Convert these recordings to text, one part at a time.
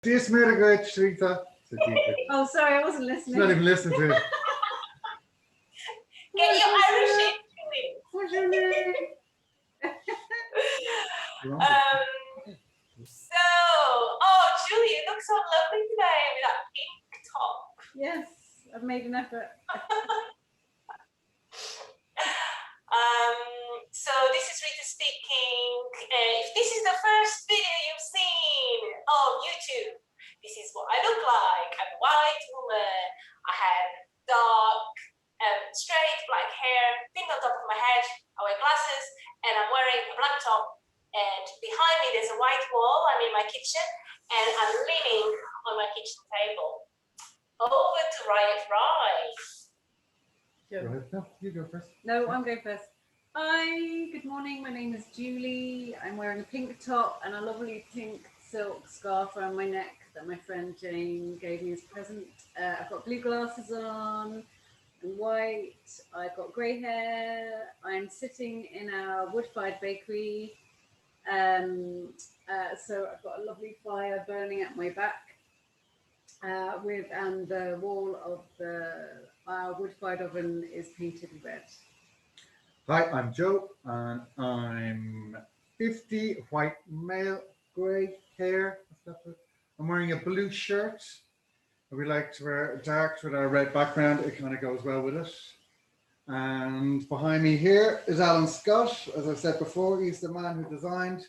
This made a great Shrita. Oh, sorry, I wasn't listening. Not even listening to it. Can you Irish it, Julie? What's your name? Julie, you look so lovely today with that pink top. Yes, I've made an effort. So this is Rita speaking. If this is the first video you've seen on YouTube, this is what I look like. I'm a white woman. I have dark, straight black hair, thing on top of my head. I wear glasses, and I'm wearing a black top. And behind me, there's a white wall. I'm in my kitchen, and I'm leaning on my kitchen table. Over to Riot Rye. No, you go first. No, I'm going first. Hi, good morning. My name is Julie. I'm wearing a pink top and a lovely pink silk scarf around my neck that my friend Jane gave me as a present. I've got blue glasses on and white. I've got grey hair. I'm sitting in our wood-fired bakery. So I've got a lovely fire burning at my back. And the wall of our wood-fired oven is painted red. Hi, I'm Joe, and I'm 50, white male, grey hair. I'm wearing a blue shirt. We like to wear dark with our red background. It kind of goes well with it. And behind me here is Alan Scott. As I said before, he's the man who designed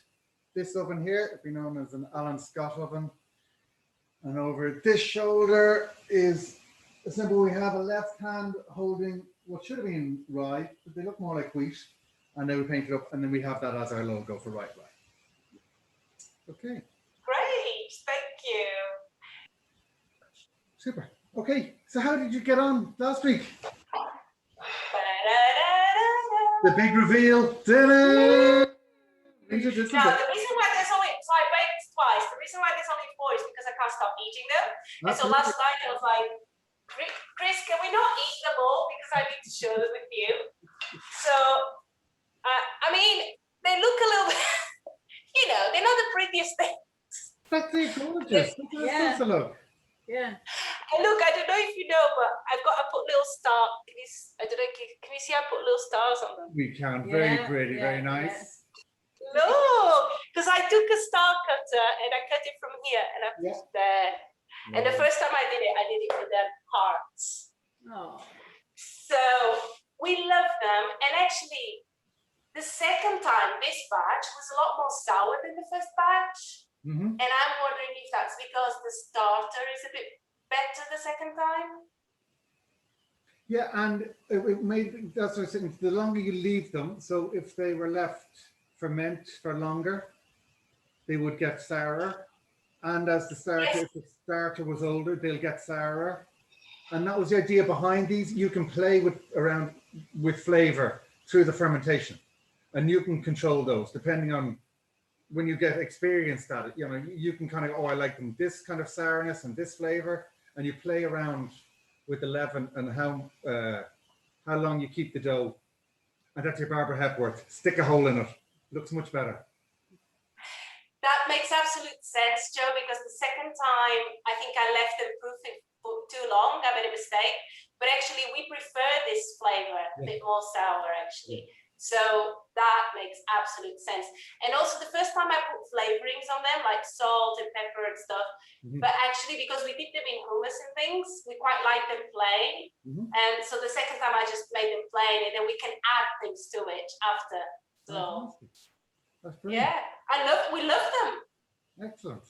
this oven here. It'd be known as an Alan Scott oven. And over this shoulder is a symbol. We have a left hand holding what should have been rye, but they look more like wheat. And then we paint it up, and then we have that as our logo for Right Rye. Okay. Great, thank you. Super. Okay, so how did you get on last week? The big reveal. Ta-da! Now, the reason why there's only, so I baked twice. The reason why there's only 4 is because I can't stop eating them. And so last night I was like, Chris, can we not eat them all because I need to share them with you? So, I mean, they look a little bit, they're not the prettiest things. That's gorgeous. Yeah. That's a look. Yeah. And look, I don't know if you know, but I put little stars. Can you see I put little stars on them? We can. Very pretty, very nice. Yeah. No, because I took a star cutter and I cut it from here and I put it there. And the first time I did it for their hearts. Oh. So we love them. And actually, the second time, this batch was a lot more sour than the first batch. Mm-hmm. And I'm wondering if that's because the starter is a bit better the second time. Yeah, and it made, that's what I was saying, the longer you leave them, so if they were left ferment for longer, they would get sourer. And as the starter, if the starter was older, they'll get sourer. And that was the idea behind these. You can play around with flavor through the fermentation, and you can control those depending on when you get experienced at it. You can kind of, I like them this kind of sourness and this flavor, and you play around with the leaven and how long you keep the dough. And that's your Barbara Hepworth. Stick a hole in it. Looks much better. That makes absolute sense, Joe, because the second time I think I left them proofing for too long. I made a mistake, but actually we prefer this flavor, a bit more sour actually. So that makes absolute sense. And also the first time I put flavorings on them, like salt and pepper and stuff, but actually because we dip them in hummus and things, we quite like them plain. And so the second time I just made them plain, and then we can add things to it after. So that's brilliant. Yeah, we love them. Excellent.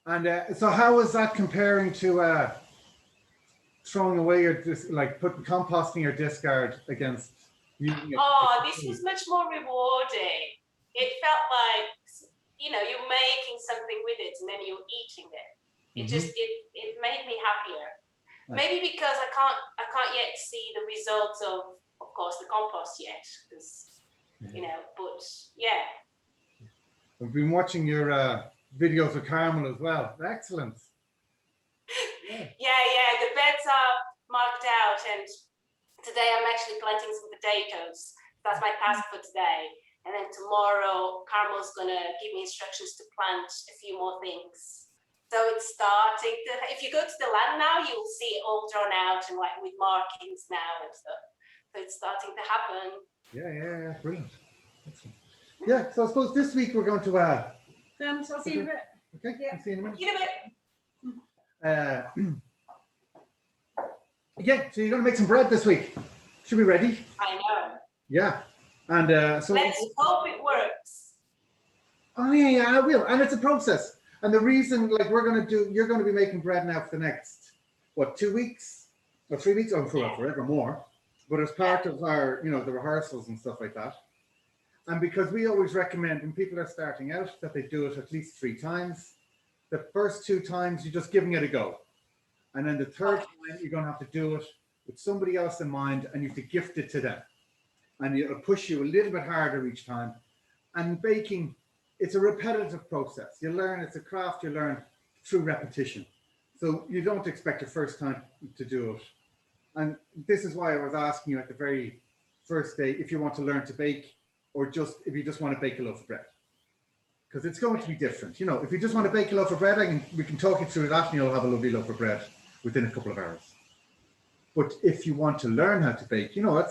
And so how is that comparing to throwing away your, like composting your discard against using it? Oh, this was much more rewarding. It felt like, you're making something with it and then you're eating it. It just, it made me happier. Nice. Maybe because I can't yet see the results of course, the compost yet, because, but yeah. I've been watching your videos of Carmel as well. Excellent. Yeah, the beds are marked out, and today I'm actually planting some potatoes. That's my task for today. And then tomorrow, Carmel's gonna give me instructions to plant a few more things. So it's starting to, if you go to the land now, you will see it all drawn out and like with markings now and stuff. So it's starting to happen. Yeah, brilliant. Excellent. Yeah, so I suppose this week we're going to So I'll see you in a bit. okay, Yeah. I'll see you in a minute. In a bit. Yeah, so you're going to make some bread this week. Should be ready. I know. Yeah, and so Let's hope it works. oh yeah, I will, and it's a process. And the reason, like, you're going to be making bread now for the next, what, 2 weeks or 3 weeks, or forever more. But as part of our, the rehearsals and stuff like that. And because we always recommend when people are starting out that they do it at least 3 times. The first 2 times you're just giving it a go, and then the third time you're going to have to do it with somebody else in mind, and you have to gift it to them, and it'll push you a little bit harder each time. And baking, it's a repetitive process. You learn, it's a craft you learn through repetition. So you don't expect the first time to do it. And this is why I was asking you at the very first day if you want to learn to bake, or just if you just want to bake a loaf of bread. Because it's going to be different. If you just want to bake a loaf of bread, we can talk you through that, and you'll have a lovely loaf of bread within a couple of hours. But if you want to learn how to bake, you got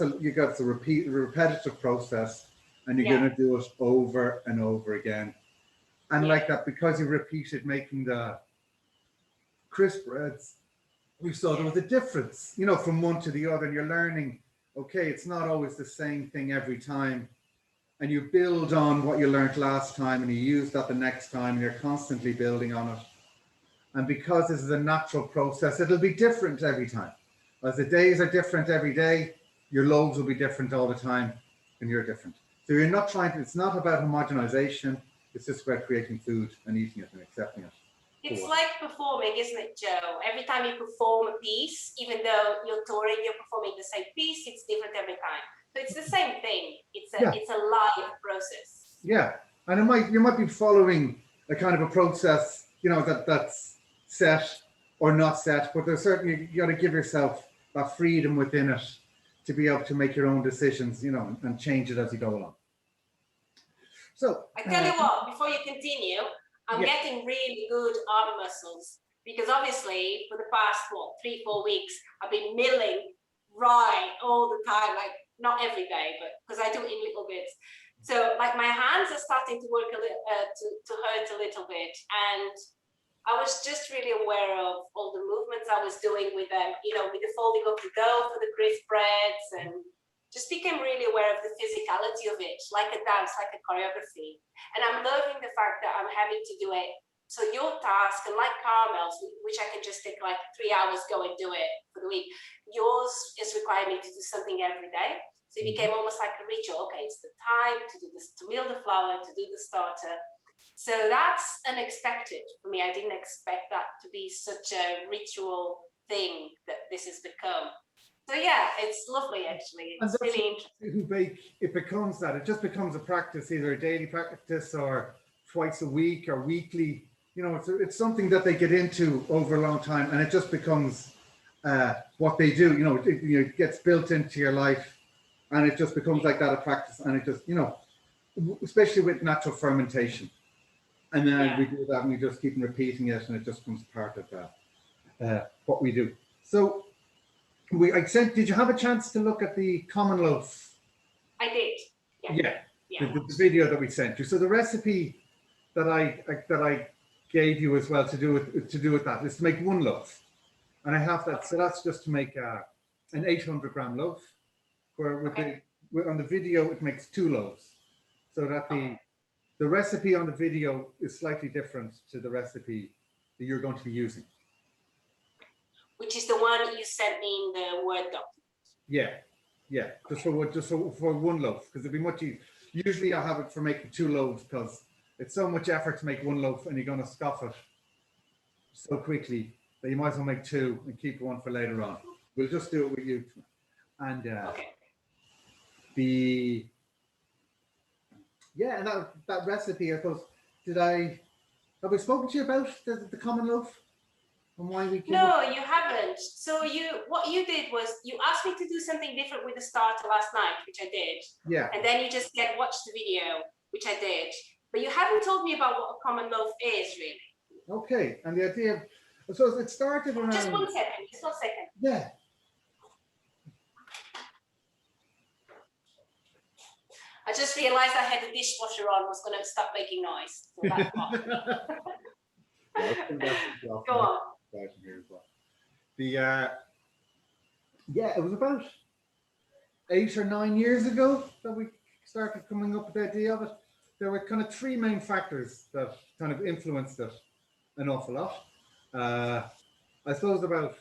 to repeat the repetitive process, and you're going to do it over and over again. And like that, because you repeated making the crisp breads, we saw there was a difference, from one to the other, and you're learning, okay, it's not always the same thing every time. And you build on what you learned last time, and you use that the next time, and you're constantly building on it. And because this is a natural process, it'll be different every time. As the days are different every day, your loaves will be different all the time, and you're different. So you're not it's not about homogenization, it's just about creating food and eating it and accepting it. It's like performing, isn't it, Joe? Every time you perform a piece, even though you're touring, you're performing the same piece, it's different every time. So it's the same thing. It's a live process. Yeah, and you might be following a kind of a process, that's set or not set, but there's certainly, you got to give yourself that freedom within it to be able to make your own decisions, and change it as you go along. So I tell you what, before you continue, I'm getting really good arm muscles, because obviously for the past 3-4 weeks I've been milling rye all the time, like not every day, but because I do it in little bits. So like my hands are starting to work a little, to hurt a little bit, and I was just really aware of all the movements I was doing with them, with the folding of the dough for the crisp breads, and just became really aware of the physicality of it, like a dance, like a choreography. And I'm loving the fact that I'm having to do it. So your task, and like Carmel's, which I can just take like 3 hours, go and do it for the week, yours is requiring me to do something every day. So it became almost like a ritual. Okay, it's the time to do this, to mill the flour, to do the starter. So that's unexpected for me. I didn't expect that to be such a ritual thing that this has become. So yeah, it's lovely actually. It's really interesting. Who bake, it becomes that. It just becomes a practice, either a daily practice or twice a week or weekly. It's something that they get into over a long time, and it just becomes what they do. It gets built into your life, and it just becomes like that, a practice. And it just, especially with natural fermentation. And then we do that, and we just keep repeating it, and it just becomes part of what we do. So did you have a chance to look at the common loaf? I did. Yeah. The video that we sent you. So the recipe that I gave you as well to do with that is to make 1 loaf, and I have that. So that's just to make an 800-gram loaf. Where on the video it makes 2 loaves, so that the recipe on the video is slightly different to the recipe that you're going to be using. Which is the one you sent me in the Word document. Yeah. Just for 1 loaf, because it'd be much easier. Usually I have it for making 2 loaves, because it's so much effort to make 1 loaf, and you're going to scoff it so quickly that you might as well make 2 and keep 1 for later on. We'll just do it with you. And and that recipe, I suppose, have we spoken to you about the common loaf? And why we No, you haven't. So what you did was you asked me to do something different with the starter last night, which I did. Yeah. And then you just watch the video, which I did. But you haven't told me about what a common loaf is, really. Okay. And the idea, so it started around. Just 1 second. Just 1 second. Yeah. I just realized I had the dishwasher on, was going to start making noise. So that's off. Go on. It was about 8 or 9 years ago that we started coming up with the idea of it. There were kind of 3 main factors that kind of influenced it an awful lot. I suppose about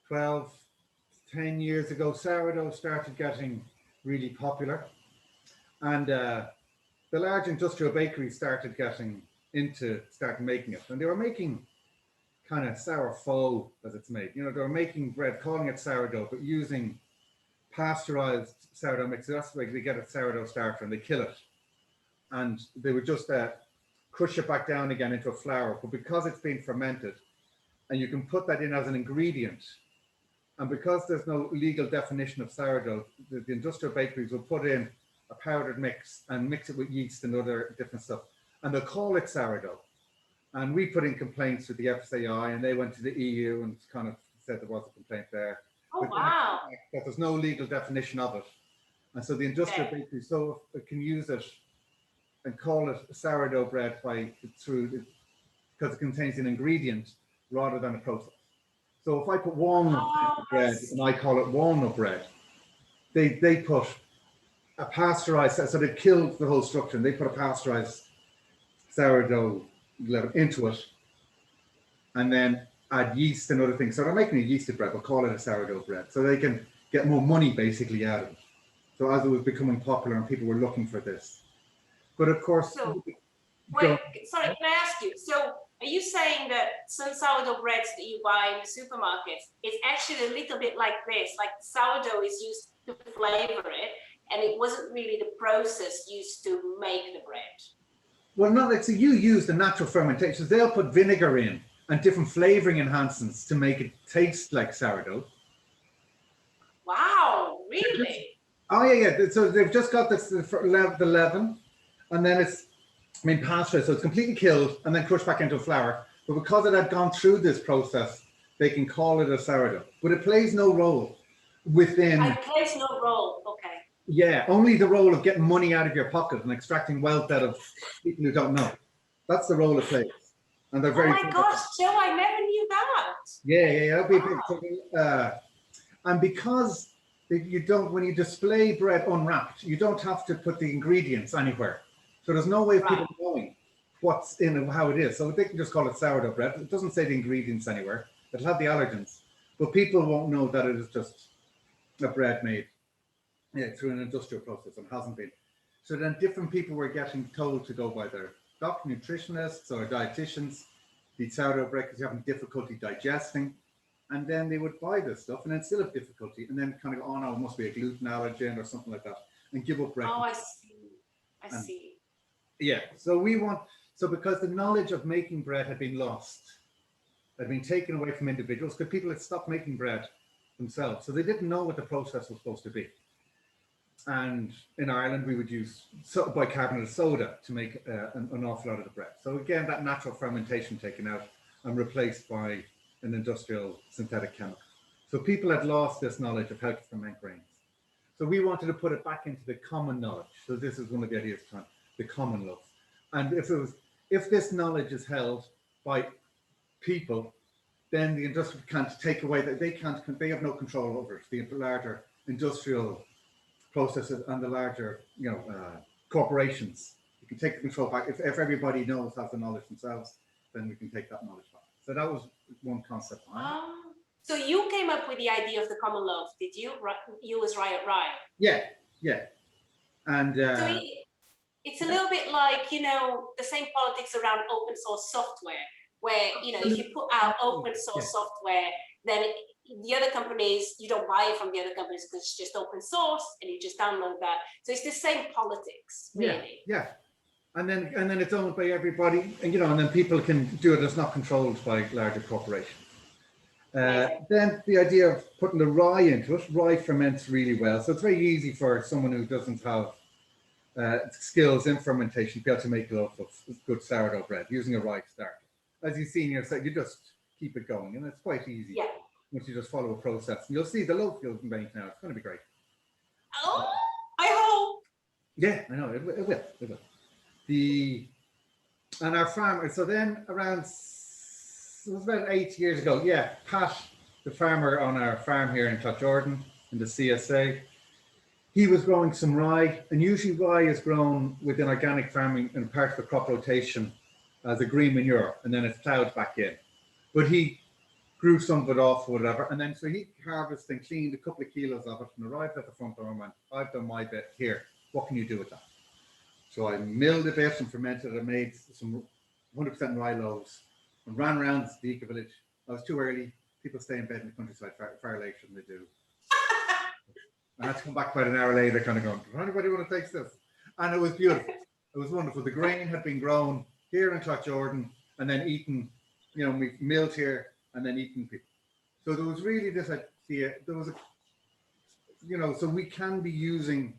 12, 10 years ago, sourdough started getting really popular, and the large industrial bakeries started making it, and they were making kind of sour faux as it's made. You know, they were making bread, calling it sourdough, but using pasteurized sourdough mix. That's the way they get a sourdough starter, and they kill it, and they would just crush it back down again into a flour. But because it's been fermented, and you can put that in as an ingredient, and because there's no legal definition of sourdough, the industrial bakeries will put in a powdered mix and mix it with yeast and other different stuff, and they'll call it sourdough. And we put in complaints with the FSAI, and they went to the EU and kind of said there was a complaint there. Oh, But wow. that there's no legal definition of it. And so the industrial bakery can use it and call it sourdough bread because it contains an ingredient rather than a process. So if I put walnut in bread and I call it walnut bread, they put a pasteurized, so they killed the whole structure, and they put a pasteurized sourdough into it, and then add yeast and other things. So they're making a yeasted bread, but call it a sourdough bread, so they can get more money basically out of it. So as it was becoming popular and people were looking for this, but of course. So, wait, sorry, can I ask you? So, are you saying that some sourdough breads that you buy in the supermarkets is actually a little bit like this? Like sourdough is used to flavor it, and it wasn't really the process used to make the bread. Well, no, so you use the natural fermentation. So they'll put vinegar in and different flavoring enhancements to make it taste like sourdough. Wow, really? Oh yeah. So they've just got the leaven, and then it's pasteurized, so it's completely killed and then crushed back into flour. But because it had gone through this process, they can call it a sourdough. But it plays no role within. It plays no role. Okay. Yeah, only the role of getting money out of your pocket and extracting wealth out of people who don't know. That's the role it plays. And they're very. Oh my gosh, Joe, I never knew that. Yeah, that'd be a big thing. And because you don't, when you display bread unwrapped, you don't have to put the ingredients anywhere. So there's no way of people knowing what's in and how it is. So they can just call it sourdough bread. It doesn't say the ingredients anywhere. It'll have the allergens, but people won't know that it is just a bread made through an industrial process and hasn't been. So then different people were getting told to go by their doctor, nutritionists or dietitians, eat sourdough bread because you're having difficulty digesting. And then they would buy this stuff and then still have difficulty and then kind of go, oh no, it must be a gluten allergen or something like that, and give up bread. Oh, I see. I see. Yeah, so because the knowledge of making bread had been lost, had been taken away from individuals, because people had stopped making bread themselves. So they didn't know what the process was supposed to be. And in Ireland, we would use bicarbonate soda to make an awful lot of the bread. So again, that natural fermentation taken out and replaced by an industrial synthetic chemical. So people had lost this knowledge of how to ferment grains. So we wanted to put it back into the common knowledge. So this is one of the ideas behind the common loaf. And if this knowledge is held by people, then the industry can't take away that they have no control over it. The larger industrial processes and the larger corporations, you can take the control back. If everybody has the knowledge themselves, then we can take that knowledge back. So that was one concept. So you came up with the idea of the common loaf, did you? You was Riot Ryan. Yeah. And so it's a little bit like, the same politics around open source software, where, if you put out open source software, then the other companies, you don't buy it from the other companies because it's just open source and you just download that. So it's the same politics, really. Yeah. And then it's owned by everybody, and and then people can do it. It's not controlled by larger corporations. Then the idea of putting the rye into it. Rye ferments really well, so it's very easy for someone who doesn't have skills in fermentation to be able to make a loaf of good sourdough bread using a rye starter. As you've seen yourself, you just keep it going, and it's quite easy. Yeah. Once you just follow a process, and you'll see the loaf you'll make now. It's going to be great. Oh, I hope. Yeah, I know it will. It will. And our farmer. So then around, it was about 8 years ago. Yeah, Pat, the farmer on our farm here in Cloughjordan in the CSA, he was growing some rye, and usually rye is grown within organic farming and part of the crop rotation as a green manure, and then it's ploughed back in. But he grew some of it off or whatever, and then so he harvested and cleaned a couple of kilos of it and arrived at the front door and went, I've done my bit here, what can you do with that? So I milled a bit and fermented it. I made some 100% rye loaves and ran around the eco village. I was too early. People stay in bed in the countryside far later than they do. I had to come back about an hour later, kind of going, does anybody want to taste this? And it was beautiful. It was wonderful. The grain had been grown here in Cloughjordan and then eaten, we milled here and then eaten people. So there was really this idea, there was so we can be using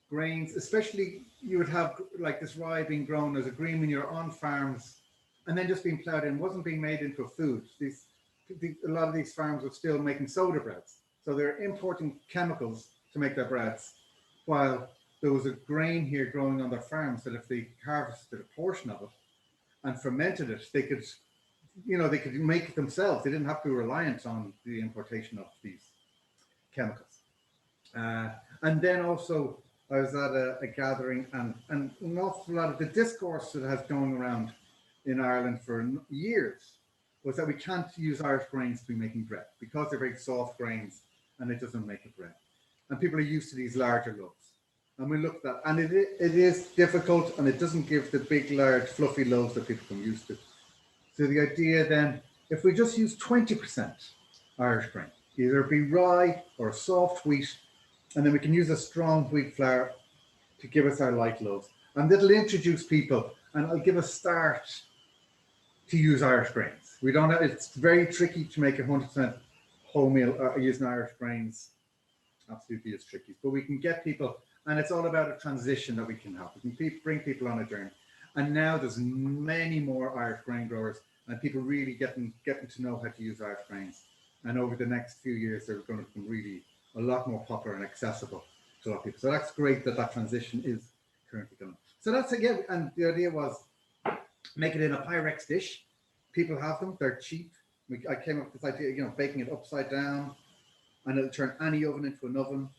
grains, especially you would have like this rye being grown as a green manure on farms and then just being ploughed in, wasn't being made into a food. A lot of these farms were still making soda breads. So they're importing chemicals to make their breads, while there was a grain here growing on their farms that if they harvested a portion of it and fermented it, they could, they could make it themselves. They didn't have to be reliant on the importation of these chemicals. And then also I was at a gathering, and an awful lot of the discourse that has going around in Ireland for years was that we can't use Irish grains to be making bread because they're very soft grains and it doesn't make a bread. And people are used to these larger loaves. And we looked at that, and it is difficult, and it doesn't give the big, large, fluffy loaves that people come used to. So the idea then, if we just use 20% Irish grain, either it be rye or soft wheat, and then we can use a strong wheat flour to give us our light loaves. And that'll introduce people, and it'll give a start to use Irish grains. We don't have, it's very tricky to make 100% wholemeal using Irish grains. Absolutely is tricky, but we can get people, and it's all about a transition that we can have. We can bring people on a journey. And now there's many more Irish grain growers, and people really getting to know how to use Irish grains. And over the next few years, they're going to become really a lot more popular and accessible to a lot of people. So that's great that transition is currently going. So that's again, and the idea was make it in a Pyrex dish. People have them; they're cheap. I came up with this idea, baking it upside down, and it'll turn any oven into an oven.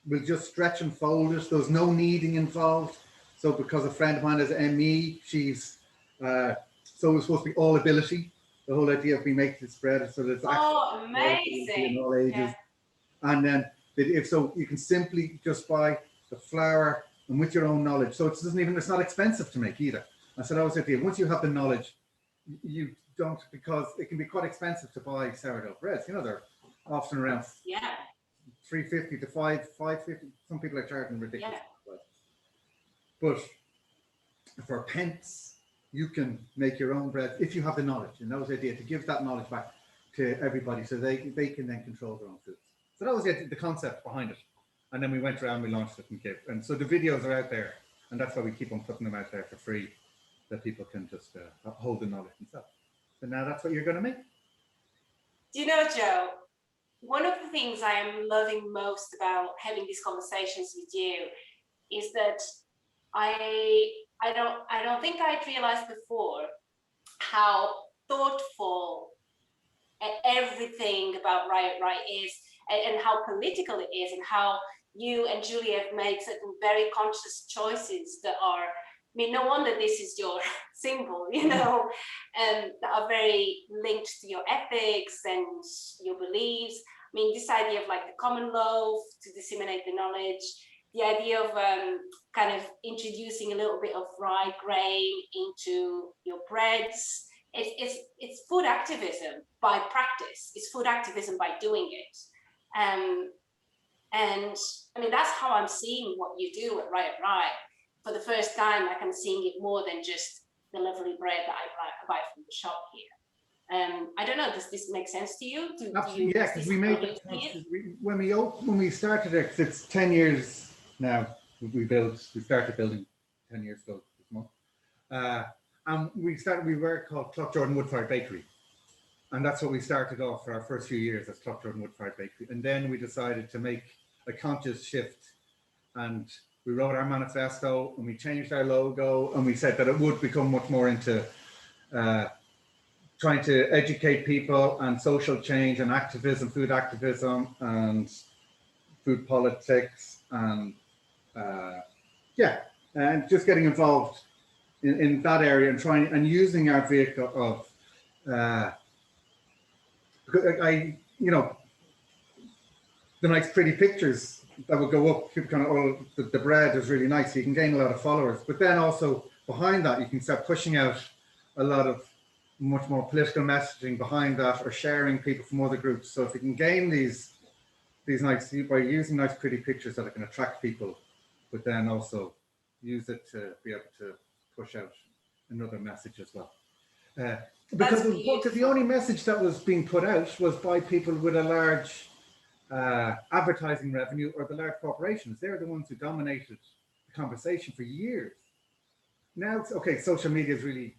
We'll just stretch and fold it. There's no kneading involved. So because a friend of mine is ME, she's so it's supposed to be all ability. The whole idea of me making this bread, so there's amazing in all ages. Yeah. And then if so, you can simply just buy the flour and with your own knowledge. So it's not expensive to make either. And so that was the idea. Once you have the knowledge, you don't, because it can be quite expensive to buy sourdough breads. They're often around $3.50 to $5.50. Some people are charging ridiculous. Yeah. But for pence, you can make your own bread if you have the knowledge. And that was the idea, to give that knowledge back to everybody so they can then control their own foods. So that was the concept behind it. And then we went around, we launched it and gave. And so the videos are out there, and that's why we keep on putting them out there for free, that people can just hold the knowledge themselves. So now that's what you're going to make. Do you know, Joe, one of the things I am loving most about having these conversations with you is that I don't think I'd realized before how thoughtful everything about Riot is, and how political it is, and how you and Julie have made certain very conscious choices that are, no wonder this is your symbol, and that are very linked to your ethics and your beliefs. This idea of like the common loaf to disseminate the knowledge, the idea of kind of introducing a little bit of rye grain into your breads. It's food activism by practice. It's food activism by doing it. And that's how I'm seeing what you do at Riot. for the first time, like I'm seeing it more than just the lovely bread that I buy from the shop here. I don't know, does this make sense to you? Absolutely, yeah, because we made it when we started it, 'cause it's 10 years now. We started building 10 years ago this month. And we were called Cloughjordan Wood-Fired Bakery. And that's what we started off for our first few years as Cloughjordan Wood-Fired Bakery. And then we decided to make a conscious shift, and we wrote our manifesto and we changed our logo, and we said that it would become much more into trying to educate people and social change and activism, food activism and food politics, and and just getting involved in that area and trying and using our vehicle of the nice pretty pictures that would go up, kind of all the bread is really nice, so you can gain a lot of followers, but then also behind that you can start pushing out a lot of much more political messaging behind that, or sharing people from other groups. So if you can gain these nice, by using nice pretty pictures that can attract people, but then also use it to be able to push out another message as well. Because the only message that was being put out was by people with a large advertising revenue, or the large corporations. They're the ones who dominated the conversation for years. Now it's okay, social media has really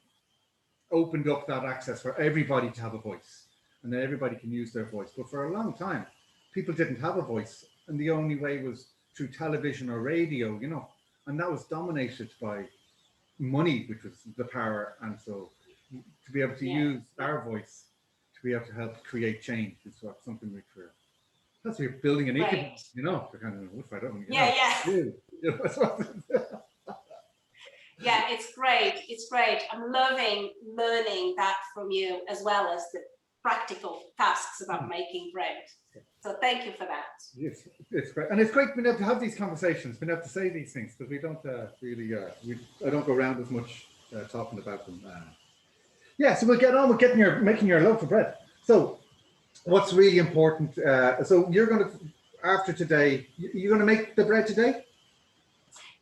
opened up that access for everybody to have a voice, and then everybody can use their voice. But for a long time, people didn't have a voice, and the only way was through television or radio, and that was dominated by money, which was the power. And so to be able to use our voice to be able to help create change is something which we're building an ecosystem, kind of, if I don't, Yeah, it's great. I'm loving learning that from you, as well as the practical tasks about making bread. So thank you for that. Yes, it's great. And it's great being able to have these conversations, being able to say these things, because we don't really, I don't go around as much talking about them. So we'll get on with making your loaf of bread. So what's really important, so you're going to, after today, you're going to make the bread today?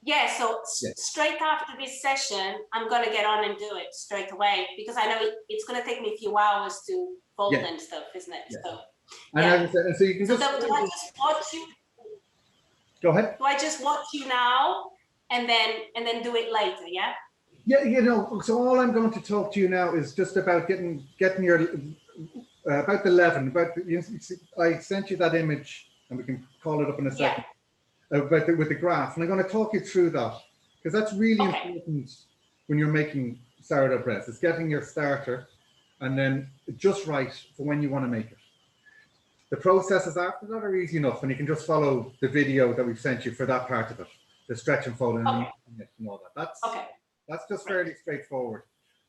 Yeah, so straight after this session, I'm going to get on and do it straight away, because I know it's going to take me a few hours to fold and stuff, isn't it? So, and so you can do I just watch you? Go ahead. Do I just watch you now and then do it later? Yeah. Yeah, so all I'm going to talk to you now is just about getting your about the leaven. I sent you that image, and we can call it up in a second. With the graph, and I'm going to talk you through that, because that's really important when you're making sourdough bread. It's getting your starter and then just right for when you want to make it. The processes after that are easy enough, and you can just follow the video that we've sent you for that part of it, the stretch and fold and all that. That's just fairly straightforward,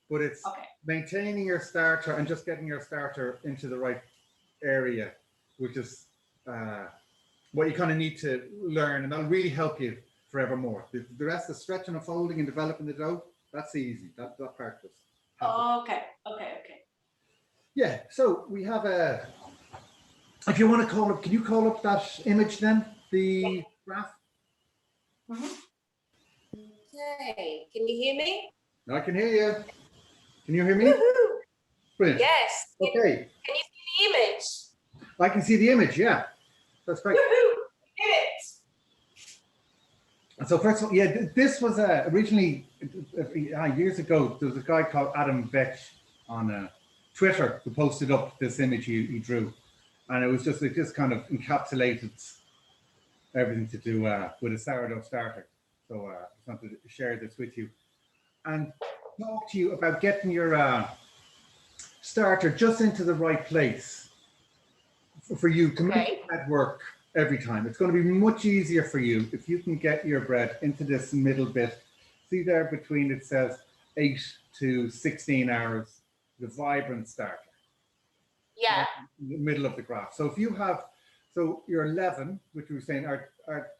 but it's maintaining your starter and just getting your starter into the right area, which is what you kind of need to learn, and that'll really help you forevermore. The rest of stretching and folding and developing the dough, that's easy. That part is. Okay. Yeah, so we have if you want to call up, can you call up that image then, the graph? Okay, can you hear me? I can hear you. Can you hear me? Brilliant. Yes. Okay. Can you see the image? I can see the image, yeah. That's great. And so first of all, this was originally, years ago, there was a guy called Adam Vetch on Twitter who posted up this image he drew. And it just kind of encapsulated everything to do with a sourdough starter. So I just wanted to share this with you and talk to you about getting your starter just into the right place for you to make that work every time. It's going to be much easier for you if you can get your bread into this middle bit. See there between, it says 8 to 16 hours, the vibrant starter. Yeah. In the middle of the graph. So if you have, your leaven, which we were saying, our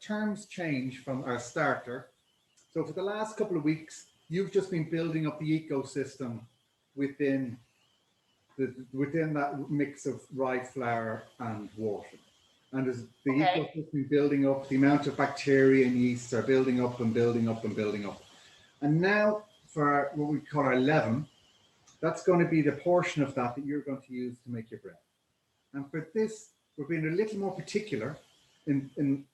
terms change from our starter. So for the last couple of weeks, you've just been building up the ecosystem within that mix of rye flour and water. And as the Okay. ecosystem building up, the amount of bacteria and yeasts are building up and building up and building up. And now for what we call our leaven, that's going to be the portion of that you're going to use to make your bread. And for this, we're being a little more particular in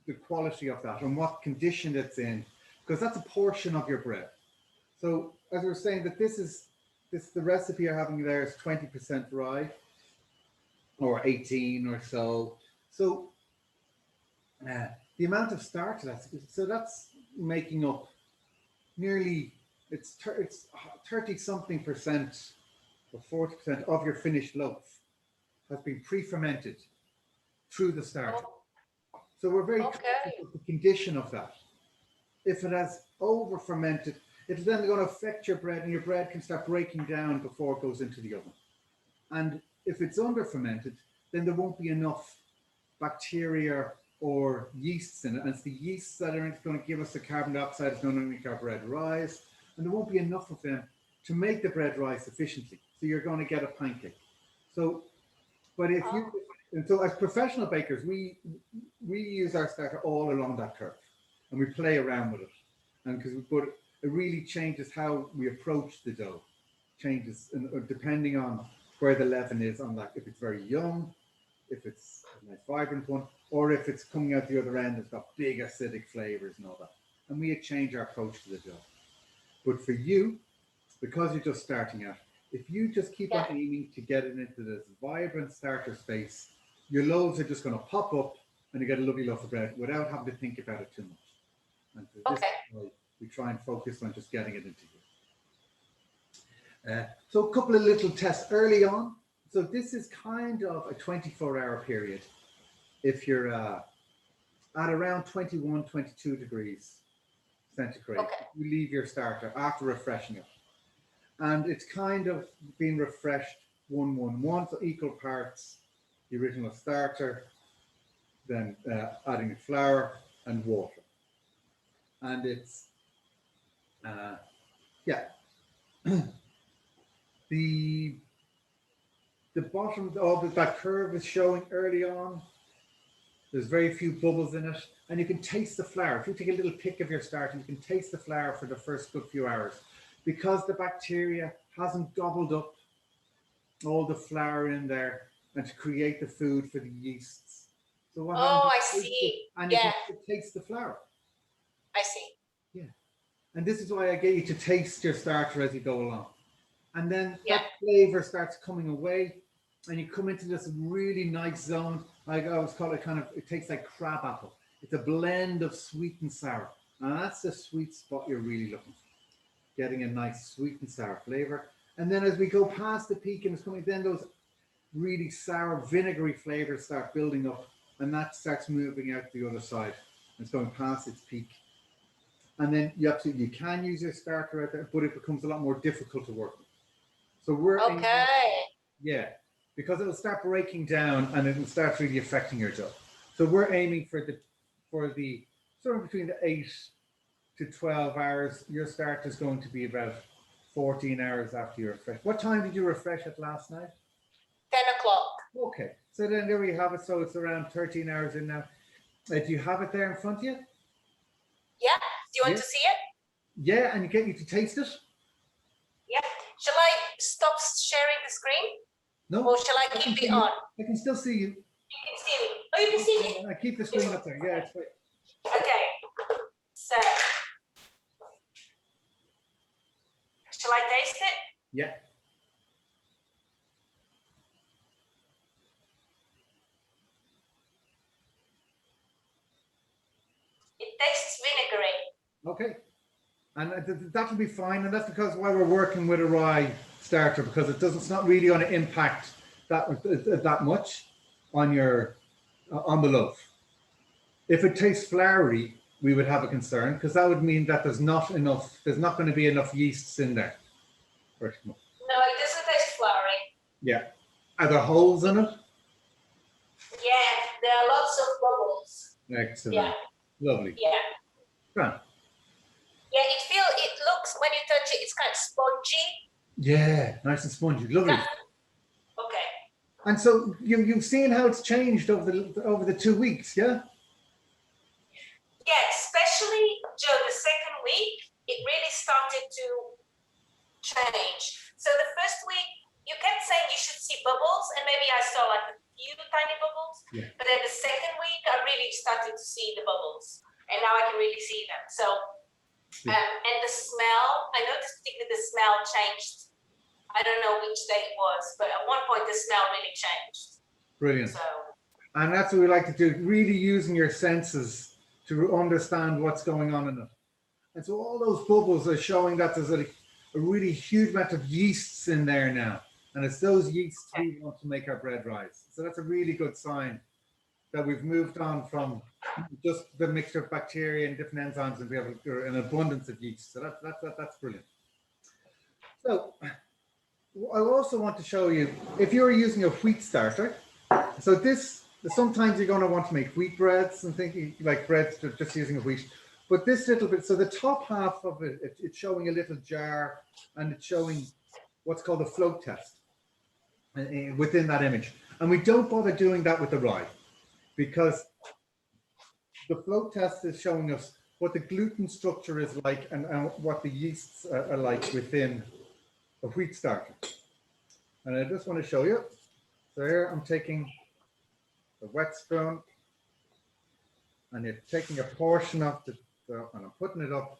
the quality of that and what condition it's in, because that's a portion of your bread. So as we were saying, that the recipe you're having there is 20% rye or 18 or so. So the amount of starter that's making up nearly, it's 30 something percent or 40% of your finished loaf has been pre-fermented through the starter. So we're very conscious of the condition of that. If it has over fermented, it's then going to affect your bread, and your bread can start breaking down before it goes into the oven. And if it's under fermented, then there won't be enough bacteria or yeasts in it. And it's the yeasts that are going to give us the carbon dioxide that's going to make our bread rise. And there won't be enough of them to make the bread rise sufficiently. So you're going to get a pancake. So, but if you, and so as professional bakers, we use our starter all along that curve, and we play around with it. And but it really changes how we approach the dough, changes depending on where the leaven is on that. If it's very young, if it's a nice vibrant one, or if it's coming out the other end, it's got big acidic flavors and all that. And we change our approach to the dough. But for you, because you're just starting out, if you just keep on aiming to get it into this vibrant starter space, your loaves are just going to pop up and you get a lovely loaf of bread without having to think about it too much. And for this, we try and focus on just getting it into you. So a couple of little tests early on. So this is kind of a 24-hour period. If you're at around 21, 22 degrees centigrade, you leave your starter after refreshing it. And it's kind of being refreshed 1-1-1, so equal parts the original starter, then adding flour and water. And it's, the bottom of that curve is showing early on. There's very few bubbles in it, and you can taste the flour. If you take a little pick of your starter, you can taste the flour for the first good few hours, because the bacteria hasn't gobbled up all the flour in there and to create the food for the yeasts. So what happens? I see. And you can taste the flour. I see. Yeah. And this is why I get you to taste your starter as you go along. And then that flavor starts coming away, and you come into this really nice zone. Like I always call it, it tastes like crab apple. It's a blend of sweet and sour. And that's the sweet spot you're really looking for. Getting a nice sweet and sour flavor. And then as we go past the peak and it's coming, then those really sour vinegary flavors start building up, and that starts moving out the other side. It's going past its peak. And then you can use your starter out there, but it becomes a lot more difficult to work with. So we're because it'll start breaking down and it'll start really affecting your dough. So we're aiming for the sort of between the 8 to 12 hours. Your starter is going to be about 14 hours after you refresh. What time did you refresh it last night? 10 o'clock. Okay, so then there we have it. So it's around 13 hours in now. Do you have it there in front of you? Yeah. Do you want to see it? Yeah, and you get you to taste it? Yeah. Shall I stop sharing the screen? No. Or shall I keep it on? I can still see you. You can see me. Oh, you can see me? I keep the screen up there. Yeah, it's great. Okay. So, shall I taste it? Yeah. It tastes vinegary. Okay. And that'll be fine. And that's because why we're working with a rye starter, because it's not really going to impact that much on the loaf. If it tastes floury, we would have a concern, because that would mean that there's not going to be enough yeasts in there. No, it doesn't taste floury. Yeah. Are there holes in it? Yeah, there are lots of bubbles. Excellent. Yeah. Lovely. Yeah. Right. Yeah, it looks, when you touch it, it's kind of spongy. Yeah, nice and spongy. Lovely. Okay. And so you've seen how it's changed over the 2 weeks, yeah? Yeah, especially Joe, the second week, it really started to change. So the first week, you kept saying you should see bubbles, and maybe I saw like a few tiny bubbles. Yeah. But then the second week, I really started to see the bubbles, and now I can really see them. So, and the smell, I noticed particularly the smell changed. I don't know which day it was, but at one point the smell really changed. Brilliant. So, and that's what we like to do, really using your senses to understand what's going on in it. And so all those bubbles are showing that there's a really huge amount of yeasts in there now. And it's those yeasts we want to make our bread rise. So that's a really good sign that we've moved on from just the mixture of bacteria and different enzymes, and we have an abundance of yeast. So that's brilliant. So I also want to show you, if you're using a wheat starter, so this, sometimes you're going to want to make wheat breads and thinking like breads just using a wheat. But this little bit, so the top half of it, it's showing a little jar, and it's showing what's called a float test within that image. And we don't bother doing that with the rye, because the float test is showing us what the gluten structure is like and what the yeasts are like within a wheat starter. And I just want to show you. So here I'm taking the wet spoon, and you're taking a portion of the, and I'm putting it up,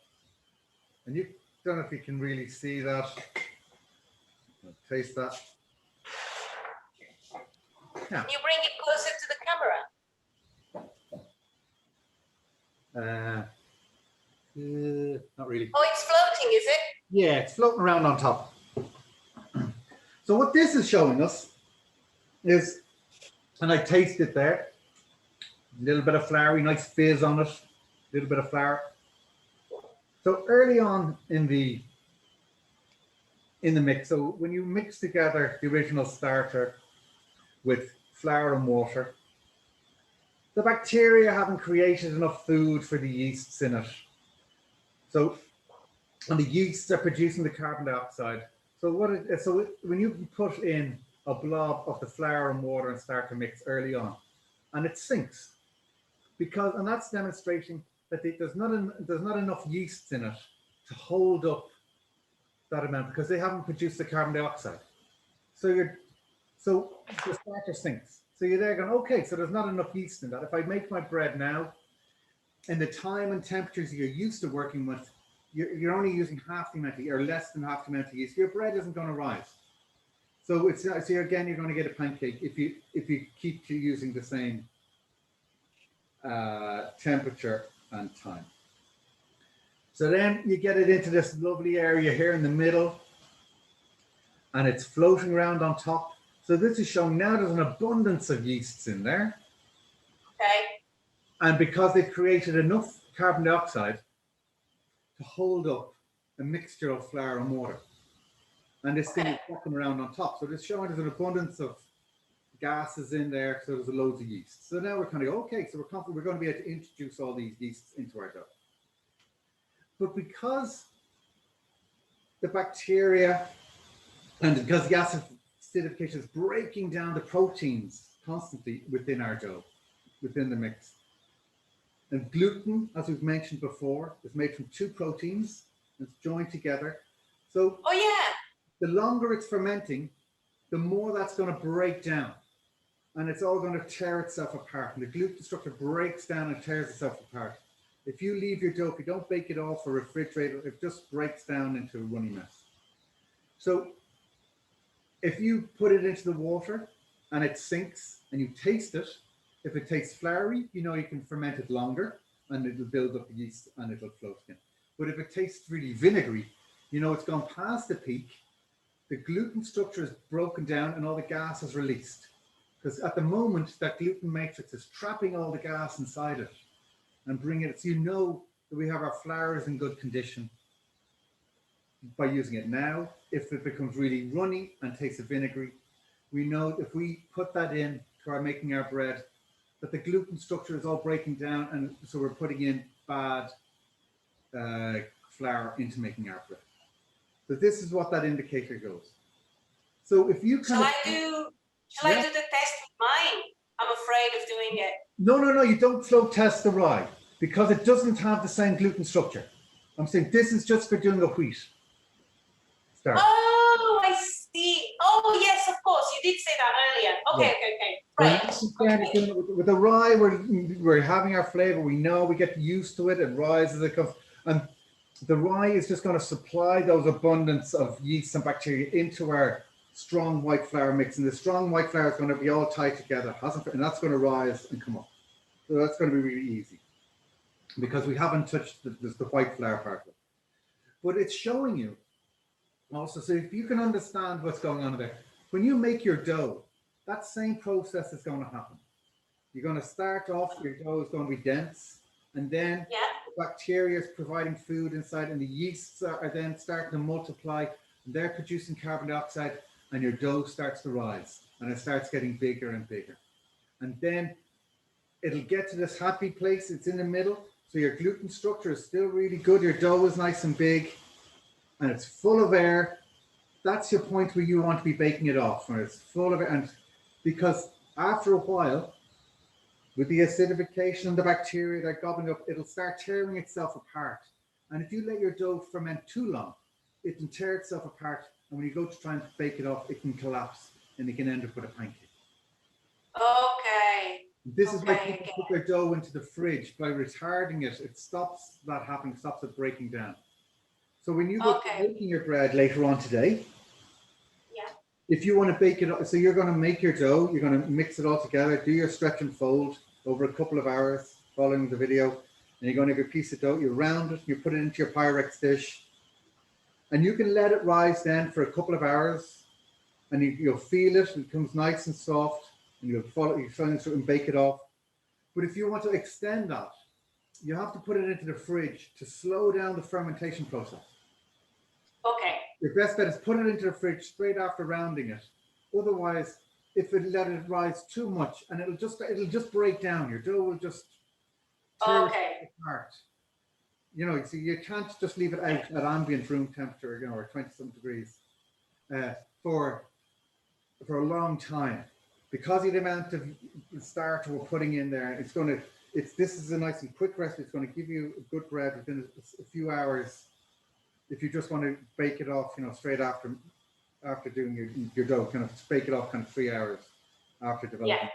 and you don't know if you can really see that. I'll taste that. Can you bring it closer to the camera? Not really. Oh, it's floating, is it? Yeah, it's floating around on top. So what this is showing us is, and I taste it there, a little bit of floury, nice fizz on it, a little bit of flour. So early on in the mix, so when you mix together the original starter with flour and water, the bacteria haven't created enough food for the yeasts in it. So, and the yeasts are producing the carbon dioxide. So when you put in a blob of the flour and water and starter mix early on, and it sinks, and that's demonstrating that there's not enough yeasts in it to hold up that amount, because they haven't produced the carbon dioxide. So the starter sinks. So you're there going, okay, so there's not enough yeast in that. If I make my bread now, in the time and temperatures you're used to working with, you're only using half the amount or less than half the amount of yeast. Your bread isn't going to rise. So again, you're going to get a pancake if you keep using the same temperature and time. So then you get it into this lovely area here in the middle, and it's floating around on top. So this is showing now there's an abundance of yeasts in there. Okay. And because they've created enough carbon dioxide to hold up a mixture of flour and water. And this thing is walking around on top. So it's showing there's an abundance of gases in there, so there's loads of yeast. So now we're kind of, okay, so we're confident we're going to be able to introduce all these yeasts into our dough. But because the bacteria and because the acidification is breaking down the proteins constantly within our dough, within the mix. And gluten, as we've mentioned before, is made from 2 proteins. It's joined together. So the longer it's fermenting, the more that's going to break down. And it's all going to tear itself apart. And the gluten structure breaks down and tears itself apart. If you leave your dough, if you don't bake it off or refrigerate it, it just breaks down into a runny mess. So if you put it into the water and it sinks and you taste it, if it tastes floury, you know you can ferment it longer and it'll build up the yeast and it'll float again. But if it tastes really vinegary, you know it's gone past the peak, the gluten structure is broken down and all the gas is released. Because at the moment, that gluten matrix is trapping all the gas inside it and bringing it, so you know that we have our flours in good condition by using it now. If it becomes really runny and tastes of vinegary, we know if we put that in to our making our bread, that the gluten structure is all breaking down, and so we're putting in bad flour into making our bread. So this is what that indicator goes. So if you Shall I do Shall I do the test with mine? I'm afraid of doing it. No, you don't float test the rye because it doesn't have the same gluten structure. I'm saying this is just for doing a wheat start. Oh, I see. Oh, yes, of course. You did say that earlier. Okay, right. With the rye, we're having our flavor. We know we get used to it. It rises as it comes, and the rye is just going to supply those abundance of yeast and bacteria into our strong white flour mix, and the strong white flour is going to be all tied together, and that's going to rise and come up. So that's going to be really easy because we haven't touched the white flour part of it. But it's showing you also, so if you can understand what's going on there, when you make your dough, that same process is going to happen. You're going to start off, your dough is going to be dense, and then the bacteria is providing food inside, and the yeasts are then starting to multiply, and they're producing carbon dioxide, and your dough starts to rise, and it starts getting bigger and bigger. And then it'll get to this happy place, it's in the middle, so your gluten structure is still really good, your dough is nice and big, and it's full of air. That's your point where you want to be baking it off, where it's full of air, and because after a while, with the acidification and the bacteria that are gobbling up, it'll start tearing itself apart. And if you let your dough ferment too long, it can tear itself apart. And when you go to try and bake it off, it can collapse and you can end up with a pancake. Okay. This is why people put their dough into the fridge. By retarding it, it stops that happening, stops it breaking down. So when you go to making your bread later on today, if you want to bake it, so you're going to make your dough, you're going to mix it all together, do your stretch and fold over a couple of hours following the video, and you're going to have your piece of dough, you round it, you put it into your Pyrex dish, and you can let it rise then for a couple of hours, and you'll feel it, it becomes nice and soft, and you'll follow it and bake it off. But if you want to extend that, you have to put it into the fridge to slow down the fermentation process. Okay. Your best bet is put it into the fridge straight after rounding it. Otherwise, if it let it rise too much, and it'll just break down. Your dough will just tear it apart. You know, so you can't just leave it out at ambient room temperature, you know, or 20-some degrees for a long time, because of the amount of starter we're putting in there. This is a nice and quick recipe. It's going to give you a good bread within a few hours. If you just want to bake it off, you know, straight after doing your dough, kind of bake it off kind of 3 hours after developing.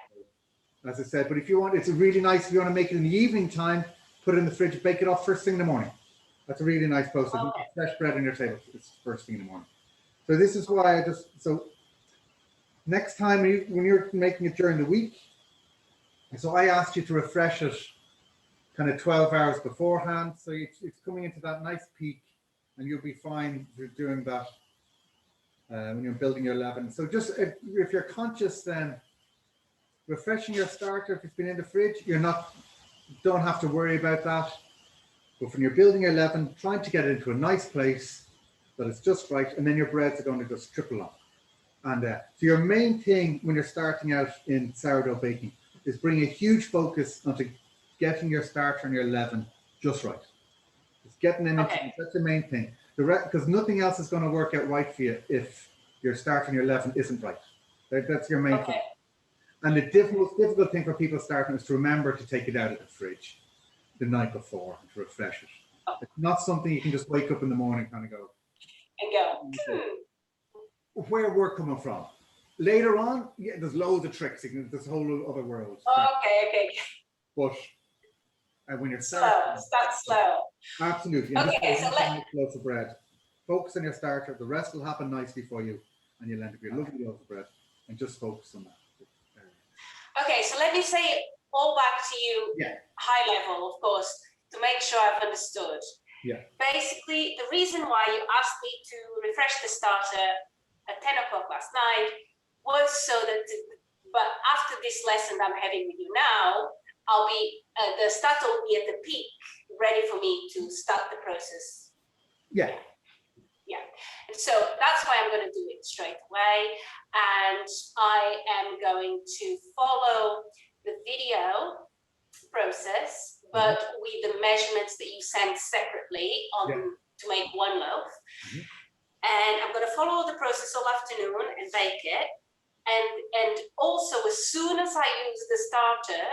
As I said, but if you want, it's really nice if you want to make it in the evening time, put it in the fridge, bake it off first thing in the morning. That's a really nice process. Fresh bread on your table, it's first thing in the morning. So this is why so next time when you're making it during the week, so I asked you to refresh it kind of 12 hours beforehand. So it's coming into that nice peak, and you'll be fine for doing that when you're building your leaven. So just if you're conscious, then refreshing your starter, if it's been in the fridge, don't have to worry about that. But when you're building your leaven, trying to get it into a nice place that it's just right, and then your breads are going to just triple up. And so your main thing when you're starting out in sourdough baking is bring a huge focus onto getting your starter and your leaven just right. It's getting them into, that's the main thing. Because nothing else is going to work out right for you if your starter and your leaven isn't right. That's your main thing. And the most difficult thing for people starting is to remember to take it out of the fridge the night before to refresh it. It's not something you can just wake up in the morning and go. Where we're coming from. Later on, there's loads of tricks. There's a whole other world. But when you're starting, start slow. Absolutely. And so loaves of bread. Focus on your starter. The rest will happen nicely for you, and you'll end up with a lovely loaf of bread. And just focus on that. Okay, so let me say all back to you, high level, of course, to make sure I've understood. Basically, the reason why you asked me to refresh the starter at 10 o'clock last night was so that, but after this lesson that I'm having with you now, I'll be, the starter will be at the peak, ready for me to start the process. And so that's why I'm going to do it straight away. And I am going to follow the video process, but with the measurements that you sent separately to make one loaf. And I'm going to follow the process all afternoon and bake it. And also, as soon as I use the starter,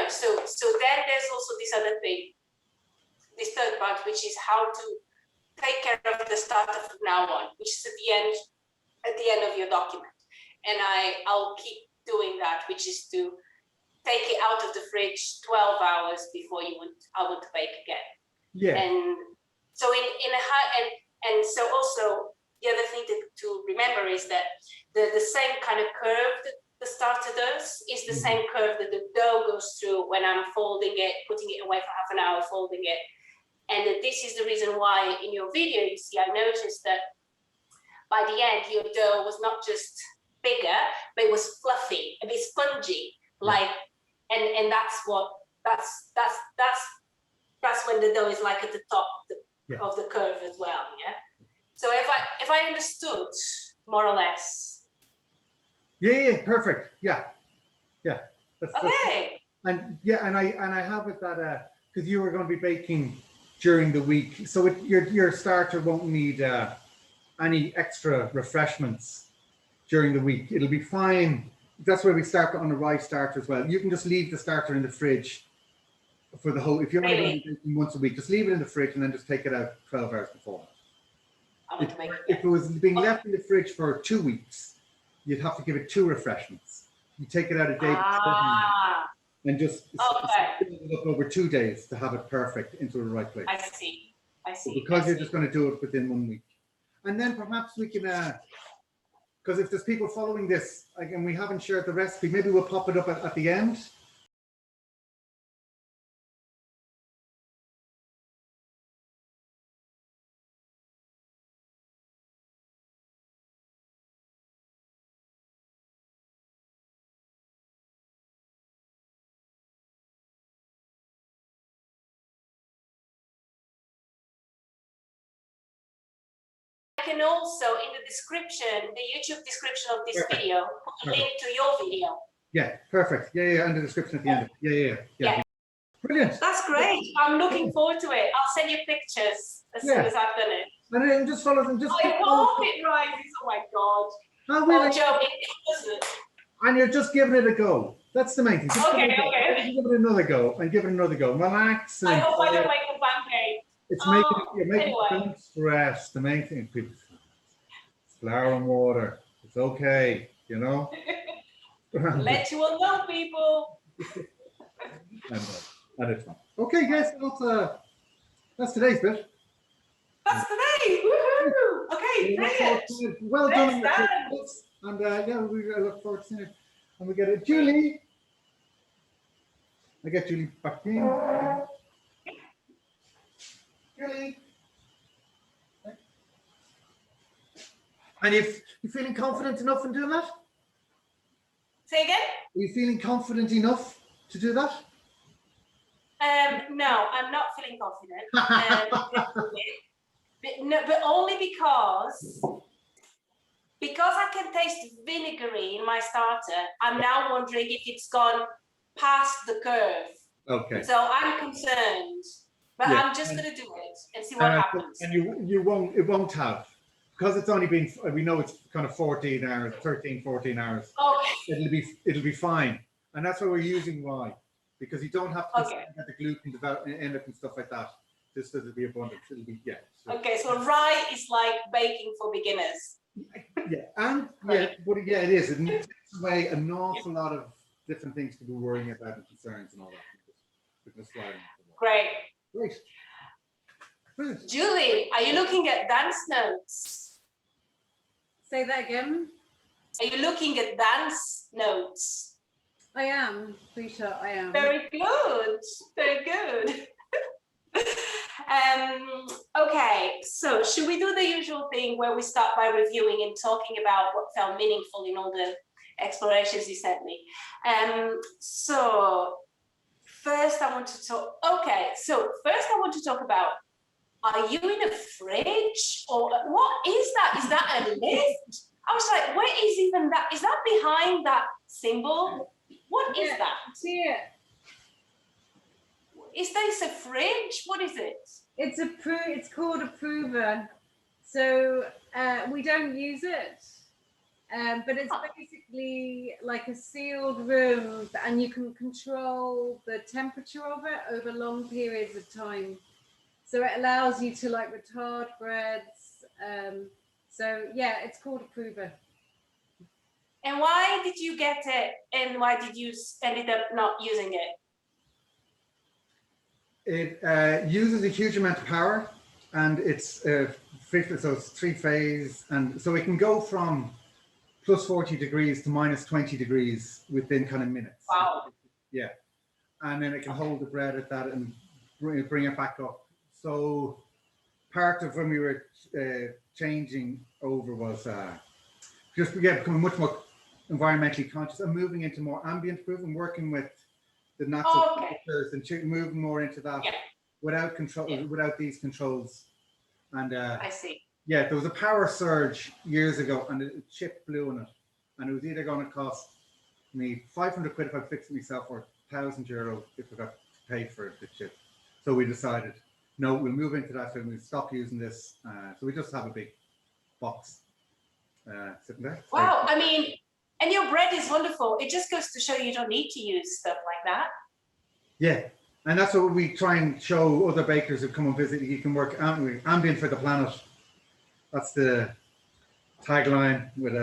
so then there's also this other thing, this third part, which is how to take care of the starter from now on, which is at the end of your document. And I'll keep doing that, which is to take it out of the fridge 12 hours before I want to bake again. Yeah. And so and so also the other thing to remember is that the same kind of curve that the starter does is the same curve that the dough goes through when I'm folding it, putting it away for half an hour, folding it. And this is the reason why in your video, you see, I noticed that by the end, your dough was not just bigger, but it was fluffy, a bit spongy, like, and that's when the dough is like at the top of the curve as well, yeah? So if I understood more or less. Yeah, perfect. Yeah. Okay. And I have it that because you were going to be baking during the week, so your starter won't need any extra refreshments during the week. It'll be fine. That's where we start on the rye starter as well. You can just leave the starter in the fridge for the whole. If you're only going to be baking once a week, just leave it in the fridge and then just take it out 12 hours before. If it was being left in the fridge for 2 weeks, you'd have to give it 2 refreshments. You take it out a day beforehand and just build it up over 2 days to have it perfect into the right place. I see. Because you're just going to do it within 1 week. And then perhaps we can, because if there's people following this, and we haven't shared the recipe, maybe we'll pop it up at the end. I can also, in the description, the YouTube description of this video, put a link to your video. Yeah, perfect. Yeah, and the description at the end. Yeah. Brilliant. That's great. I'm looking forward to it. I'll send you pictures as soon as I've done it. And then just follow them. Just I hope it rises. Oh my God. Oh, Joe, it doesn't. And you're just giving it a go. That's the main thing. Just Okay. Give it another go and give it another go. Relax. I hope I don't make a pancake. It's making don't stress. The main thing, people. It's flour and water. It's okay, you know. Let you all know, people. And it's fine. Okay, guys, that's today's bit. That's today. Woohoo! Okay, brilliant. Well done. And we look forward to seeing it. And we get it, Julie. I get Julie back in. Julie. And if you're feeling confident enough in doing that? Say again? Are you feeling confident enough to do that? No, I'm not feeling confident. But only because I can taste vinegary in my starter. I'm now wondering if it's gone past the curve. Okay. So I'm concerned, but I'm just going to do it and see what happens. And it won't have, because it's only been, we know it's kind of 14 hours, 13, 14 hours. Okay. It'll be fine. And that's why we're using rye, because you don't have to concern about the gluten develop in it and stuff like that. Just so it'll be abundant. It'll be, Okay, so rye is like baking for beginners. It is. It takes away an awful lot of different things to be worrying about and concerns and all that. Great. Brilliant. Julie, are you looking at dance notes? Say that again. Are you looking at dance notes? I am, Rita, I am. Very good. Very good. Okay, so should we do the usual thing where we start by reviewing and talking about what felt meaningful in all the explorations you sent me? So first I want to talk about, are you in a fridge or what is that? Is that a lift? I was like, where is even that? Is that behind that symbol? What is that? See it. Is this a fridge? What is it? It's called a prover. So we don't use it, but it's basically like a sealed room, and you can control the temperature of it over long periods of time. So it allows you to like retard breads. So yeah, it's called a prover. And why did you get it, and why did you ended up not using it? It uses a huge amount of power, and it's so it's 3-phase, and so it can go from plus 40 degrees to minus 20 degrees within kind of minutes. Wow. Yeah, and then it can hold the bread at that and bring it back up. So part of when we were changing over was just becoming much more environmentally conscious and moving into more ambient proof and working with the natural temperatures and moving more into that without control, without these controls. And I see. Yeah, there was a power surge years ago, and a chip blew in it, and it was either going to cost me 500 quid if I fixed it myself, or €1,000 if I got to pay for the chip. So we decided, no, we'll move into that, and we'll stop using this. So we just have a big box sitting there. Wow, I mean, and your bread is wonderful. It just goes to show you don't need to use stuff like that. Yeah, and that's what we try and show other bakers who come and visit. You can work ambient for the planet. That's the tagline with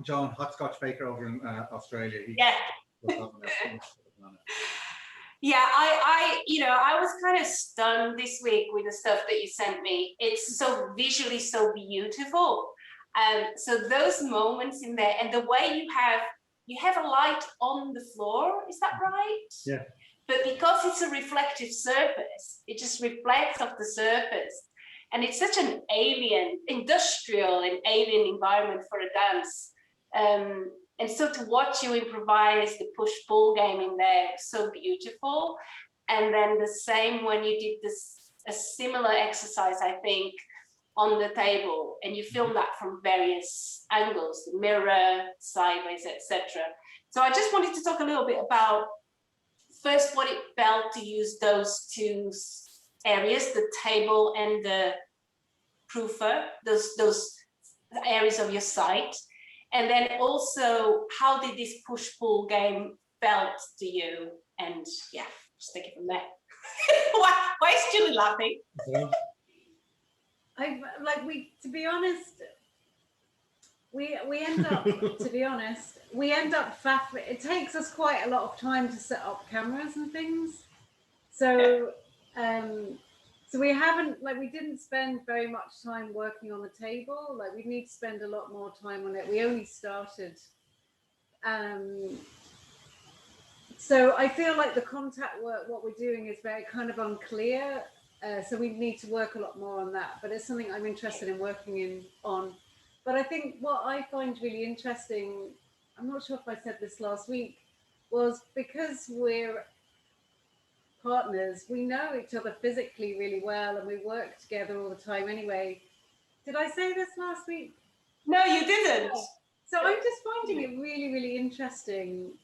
John, hot-scotch baker over in Australia. Yeah, I was kind of stunned this week with the stuff that you sent me. It's so visually so beautiful. So those moments in there, and the way you have a light on the floor, is that right? Yeah. But because it's a reflective surface, it just reflects off the surface. And it's such an industrial and alien environment for a dance. And so to watch you improvise the push-pull game in there, so beautiful. And then the same when you did a similar exercise, I think, on the table, and you filmed that from various angles, the mirror, sideways, etc. So I just wanted to talk a little bit about first what it felt to use those two areas, the table and the proofer, those areas of your site. And then also, how did this push-pull game felt to you? And yeah, just take it from there. Why is Julie laughing? To be honest, we end up, it takes us quite a lot of time to set up cameras and things. So, so we didn't spend very much time working on the table. Like, we need to spend a lot more time on it. We only started. So I feel like the contact work, what we're doing is very kind of unclear. So we need to work a lot more on that. But it's something I'm interested in working on. But I think what I find really interesting, I'm not sure if I said this last week, was because we're partners, we know each other physically really well, and we work together all the time anyway. Did I say this last week? No, you didn't. So I'm just finding it really, really interesting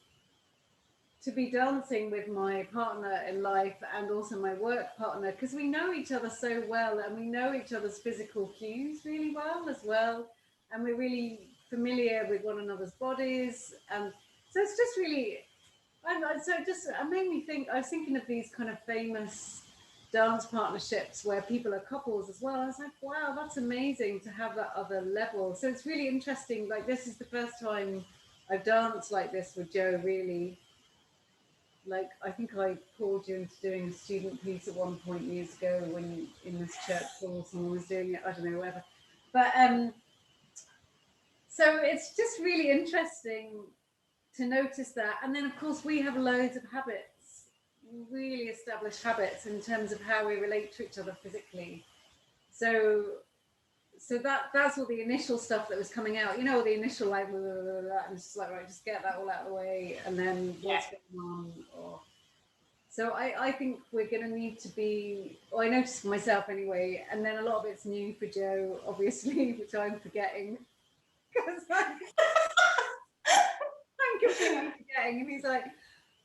to be dancing with my partner in life and also my work partner, because we know each other so well, and we know each other's physical cues really well as well, and we're really familiar with one another's bodies, and so it's just really, it made me think. I was thinking of these kind of famous dance partnerships where people are couples as well. I was like, wow, that's amazing to have that other level. So it's really interesting. Like, this is the first time I've danced like this with Joe, really. Like, I think I called you into doing a student piece at one point years ago when in this church hall someone was doing it, I don't know, whatever. But so it's just really interesting to notice that. And then of course we have loads of habits, really established habits in terms of how we relate to each other physically. So that's all the initial stuff that was coming out, you know, the initial like, blah, blah, blah, blah, and it's just like, right, just get that all out of the way, and then what's going on. So I think we're going to need to be, I noticed for myself anyway, and then a lot of it's new for Joe, obviously, which I'm forgetting. Because I'm completely forgetting, and he's like,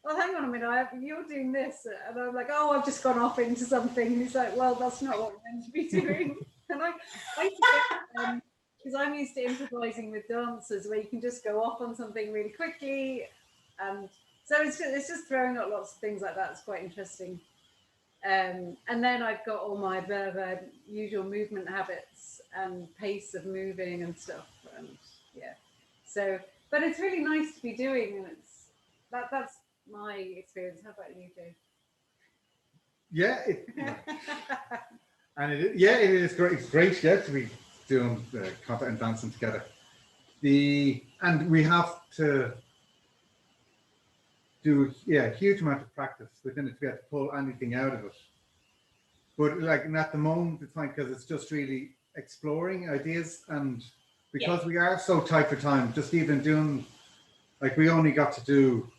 well, hang on a minute, you're doing this, and I'm like, oh, I've just gone off into something, and he's like, well, that's not what we're meant to be doing. And I because I'm used to improvising with dancers where you can just go off on something really quickly, and so it's just throwing out lots of things like that. It's quite interesting. And then I've got all my usual movement habits and pace of moving and stuff, and yeah. So, but it's really nice to be doing, and that's my experience. How about you, Joe? Yeah, and it is great. It's great, yeah, to be doing content and dancing together. And we have to do a huge amount of practice within it to be able to pull anything out of it. But like at the moment, it's fine because it's just really exploring ideas, and because we are so tight for time, just even doing, like, we only got to do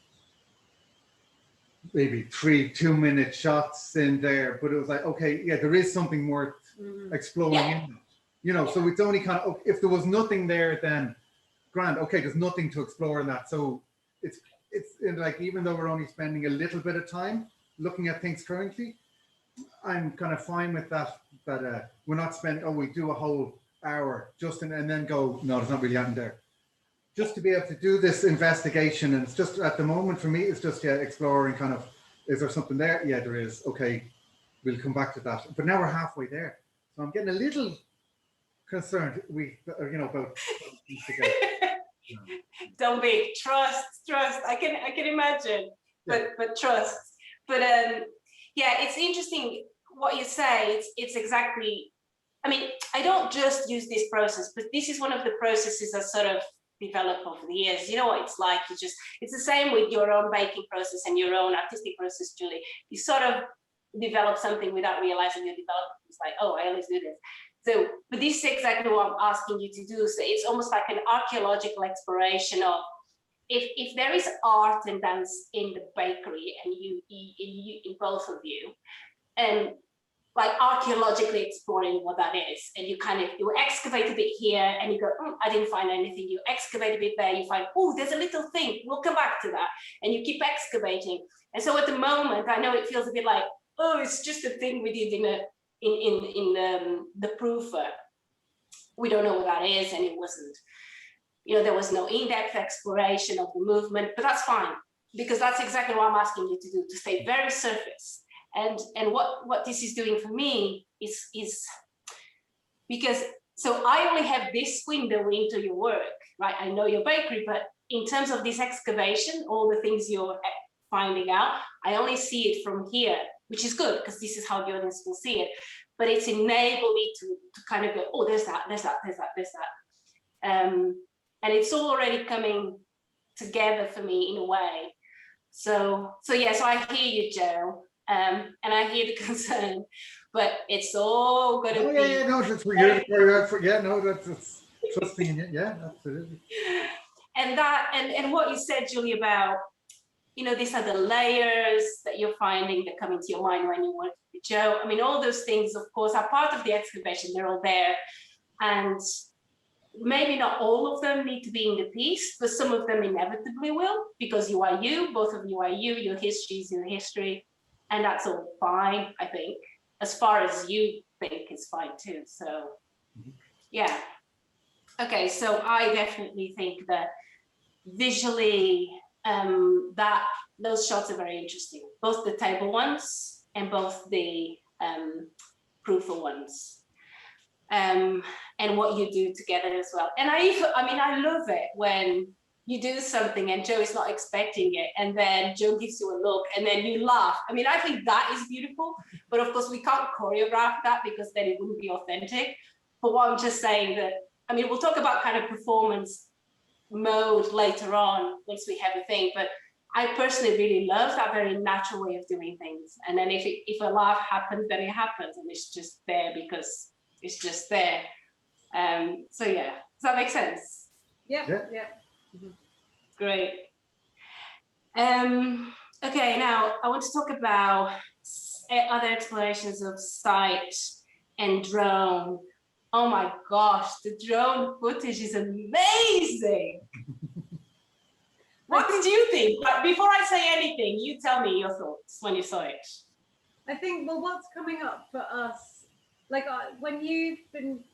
maybe 3 2-minute shots in there, but it was like, okay, yeah, there is something worth exploring in that, you know. So it's only kind of, if there was nothing there, then grand, okay, there's nothing to explore in that. So it's like, even though we're only spending a little bit of time looking at things currently, I'm kind of fine with that we're not spending, we do a whole hour just and then go, no, there's not really anything there. Just to be able to do this investigation, and it's just, at the moment for me, it's just exploring kind of, is there something there? Yeah, there is. Okay, we'll come back to that. But now we're halfway there, so I'm getting a little concerned. About things to go. Don't be, trust. I can imagine, but trust. But it's interesting what you say. It's exactly. I mean, I don't just use this process, but this is one of the processes I sort of develop over the years. You know what it's like. It's the same with your own baking process and your own artistic process, Julie. You sort of develop something without realizing you develop. It's like, oh, I always do this. So, but this is exactly what I'm asking you to do. So it's almost like an archaeological exploration of if there is art and dance in the bakery, and you in both of you, and like archaeologically exploring what that is, and you excavate a bit here, and you go, I didn't find anything. You excavate a bit there, you find, oh, there's a little thing. We'll come back to that, and you keep excavating. And so at the moment, I know it feels a bit like, oh, it's just a thing we did in the proofer. We don't know what that is, and it wasn't. There was no in-depth exploration of the movement, but that's fine, because that's exactly what I'm asking you to do, to stay very surface. And what this is doing for me is because, so I only have this window into your work, right? I know your bakery, but in terms of this excavation, all the things you're finding out, I only see it from here, which is good, because this is how the audience will see it. But it's enabled me to kind of go, oh, there's that. And it's all already coming together for me in a way. So I hear you, Joe. And I hear the concern, but it's all going to be. No, that's what you're for. Yeah, no, that's trust me in it. Yeah, absolutely. And what you said, Julie, about, these are the layers that you're finding that come into your mind when you work with Joe. I mean, all those things, of course, are part of the excavation. They're all there, and maybe not all of them need to be in the piece, but some of them inevitably will, because you are you. Both of you are you. Your history is your history. And that's all fine, I think, as far as you think is fine too. So, yeah. Okay, so I definitely think that visually, those shots are very interesting. Both the table ones and both the proofer ones. And what you do together as well. And I love it when you do something and Joe is not expecting it, and then Joe gives you a look and then you laugh. I mean, I think that is beautiful, but of course we can't choreograph that, because then it wouldn't be authentic. But what I'm just saying that, I mean, we'll talk about kind of performance mode later on once we have a thing, but I personally really love that very natural way of doing things. And then if a laugh happens, then it happens, and it's just there because it's just there. So yeah, does that make sense? Yeah. Mm-hmm. Great. Okay, now I want to talk about other explorations of sight and drone. Oh my gosh, the drone footage is amazing. What did you think? But before I say anything, you tell me your thoughts when you saw it. I think, well, what's coming up for us like when you've been,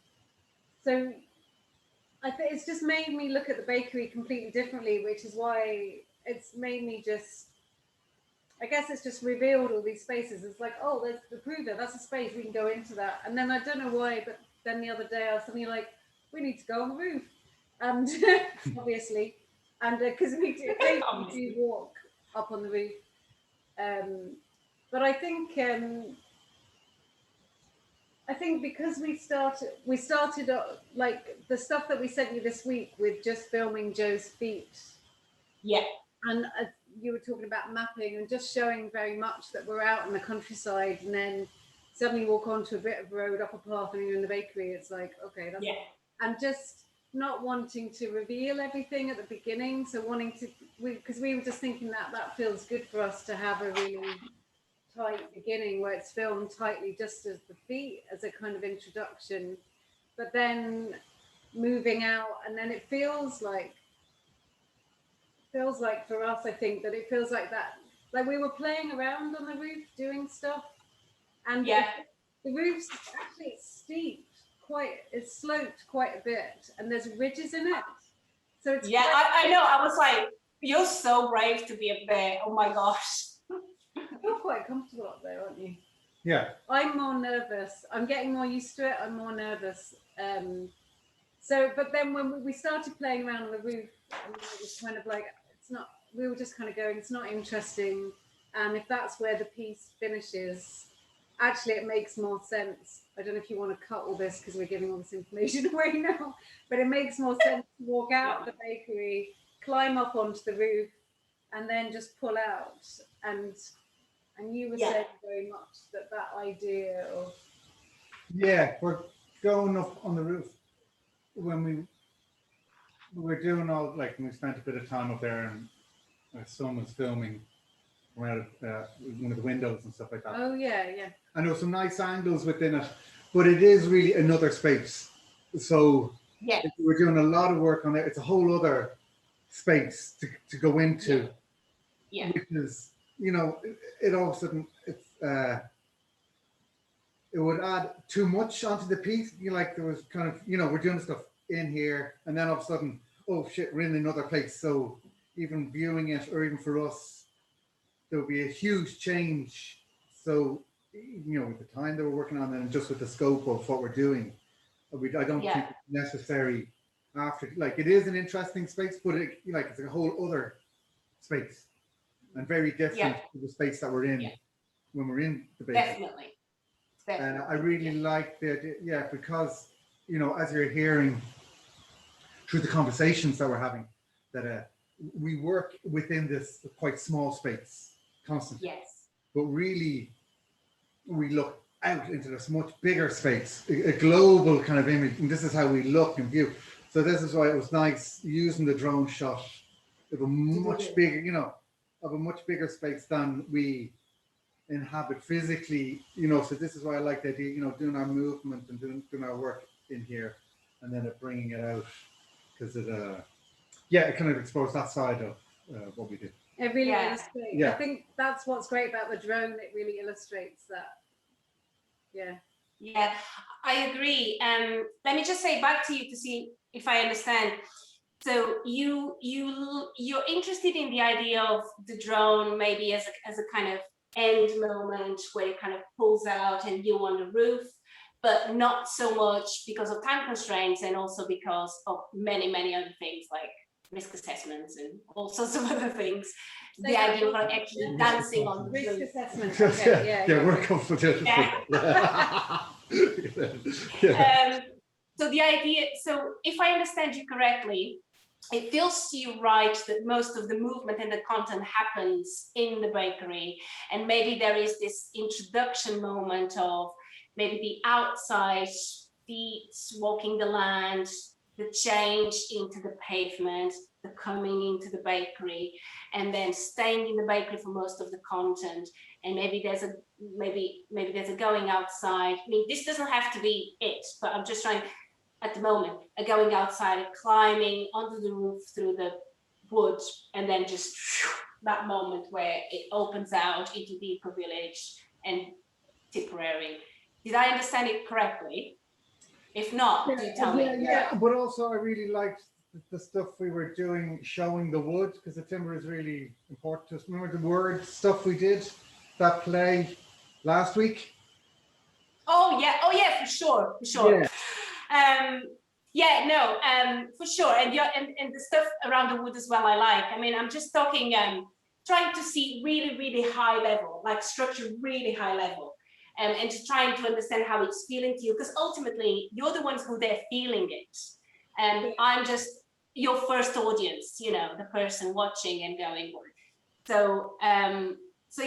so I think it's just made me look at the bakery completely differently, which is why it's made me just, I guess it's just revealed all these spaces. It's like, oh, there's the Pruder, that's a space, we can go into that. And then I don't know why, but then the other day I was suddenly like, we need to go on the roof. And obviously, and because we do walk up on the roof. But I think because we started like the stuff that we sent you this week with just filming Joe's feet. Yeah. And you were talking about mapping and just showing very much that we're out in the countryside, and then suddenly walk onto a bit of road, up a path, and you're in the bakery. It's like, okay, that's and just not wanting to reveal everything at the beginning. So wanting to, because we were just thinking that feels good for us to have a really tight beginning where it's filmed tightly just as the feet as a kind of introduction, but then moving out, and then it feels like for us, I think that it feels like that, like we were playing around on the roof doing stuff, and the roof's actually steep, it's sloped quite a bit, and there's ridges in it, so it's I know. I was like, you're so brave to be up there. Oh my gosh. You're quite comfortable up there, aren't you? Yeah. I'm more nervous. I'm getting more used to it. I'm more nervous. So, but then when we started playing around on the roof, it was kind of like, it's not, we were just kind of going, it's not interesting. And if that's where the piece finishes, actually it makes more sense. I don't know if you want to cut all this because we're giving all this information away now, but it makes more sense to walk out the bakery, climb up onto the roof, and then just pull out. And you were saying very much that idea of... Yeah, we're going up on the roof. When we were doing all, like, we spent a bit of time up there, and my son was filming around one of the windows and stuff like that. Oh, yeah. And there were some nice angles within it, but it is really another space. So we're doing a lot of work on it. It's a whole other space to go into, which is, you know, it all of a sudden, it would add too much onto the piece. You know, like there was kind of, you know, we're doing stuff in here, and then all of a sudden, oh shit, we're in another place. So even viewing it, or even for us, there would be a huge change. So, you know, with the time that we're working on it, and just with the scope of what we're doing, I don't think it's necessary after. Like, it is an interesting space, but it's a whole other space, and very different to the space that we're in when we're in the base. Definitely. And I really like the idea, because, you know, as you're hearing through the conversations that we're having, that we work within this quite small space constantly. Yes. But really, we look out into this much bigger space, a global kind of image, and this is how we look and view. So this is why it was nice using the drone shot of a much bigger, you know, of a much bigger space than we inhabit physically, you know. So this is why I like the idea, you know, doing our movement and doing our work in here, and then bringing it out, because it kind of exposed that side of what we do. It really illustrates. I think that's what's great about the drone. It really illustrates that. Yeah, I agree. Let me just say back to you to see if I understand. So you're interested in the idea of the drone maybe as a kind of end moment where it kind of pulls out and you're on the roof, but not so much because of time constraints, and also because of many other things like risk assessments and all sorts of other things. The idea of actually dancing on the risk roof. assessment. Okay, we're comfortable. So the idea, so if I understand you correctly, it feels to you right that most of the movement and the content happens in the bakery, and maybe there is this introduction moment of maybe the outside feet walking the land, the change into the pavement, the coming into the bakery, and then staying in the bakery for most of the content. And maybe there's a going outside. I mean, this doesn't have to be it, but I'm just trying, at the moment, a going outside, a climbing onto the roof through the wood, and then just that moment where it opens out into the eco village and Tipperary. Did I understand it correctly? If not, do tell me. Yeah. But also, I really liked the stuff we were doing, showing the wood, because the timber is really important to us. Remember the word stuff we did, that play last week? Oh yeah, for sure. For sure. And the stuff around the wood as well, I like. I mean, I'm just talking, trying to see really high level, like structure really high level, and just trying to understand how it's feeling to you, because ultimately you're the ones who they're feeling it, and I'm just your first audience, you know, the person watching and going. So so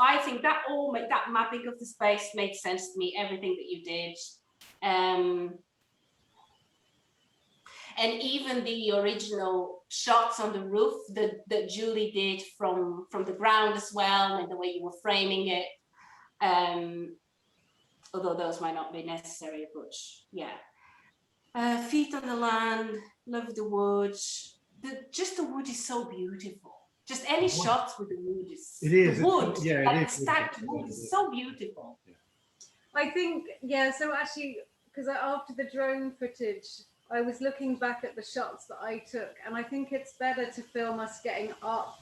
I think that that mapping of the space makes sense to me, everything that you did. And even the original shots on the roof that Julie did from the ground as well, and the way you were framing it, although those might not be necessary, but yeah. Feet on the land, love the woods. Just the wood is so beautiful. Just any shots with the wood is. It is. The wood, Yeah, like it is. stacked wood is so beautiful. I think, so actually, because after the drone footage, I was looking back at the shots that I took, and I think it's better to film us getting up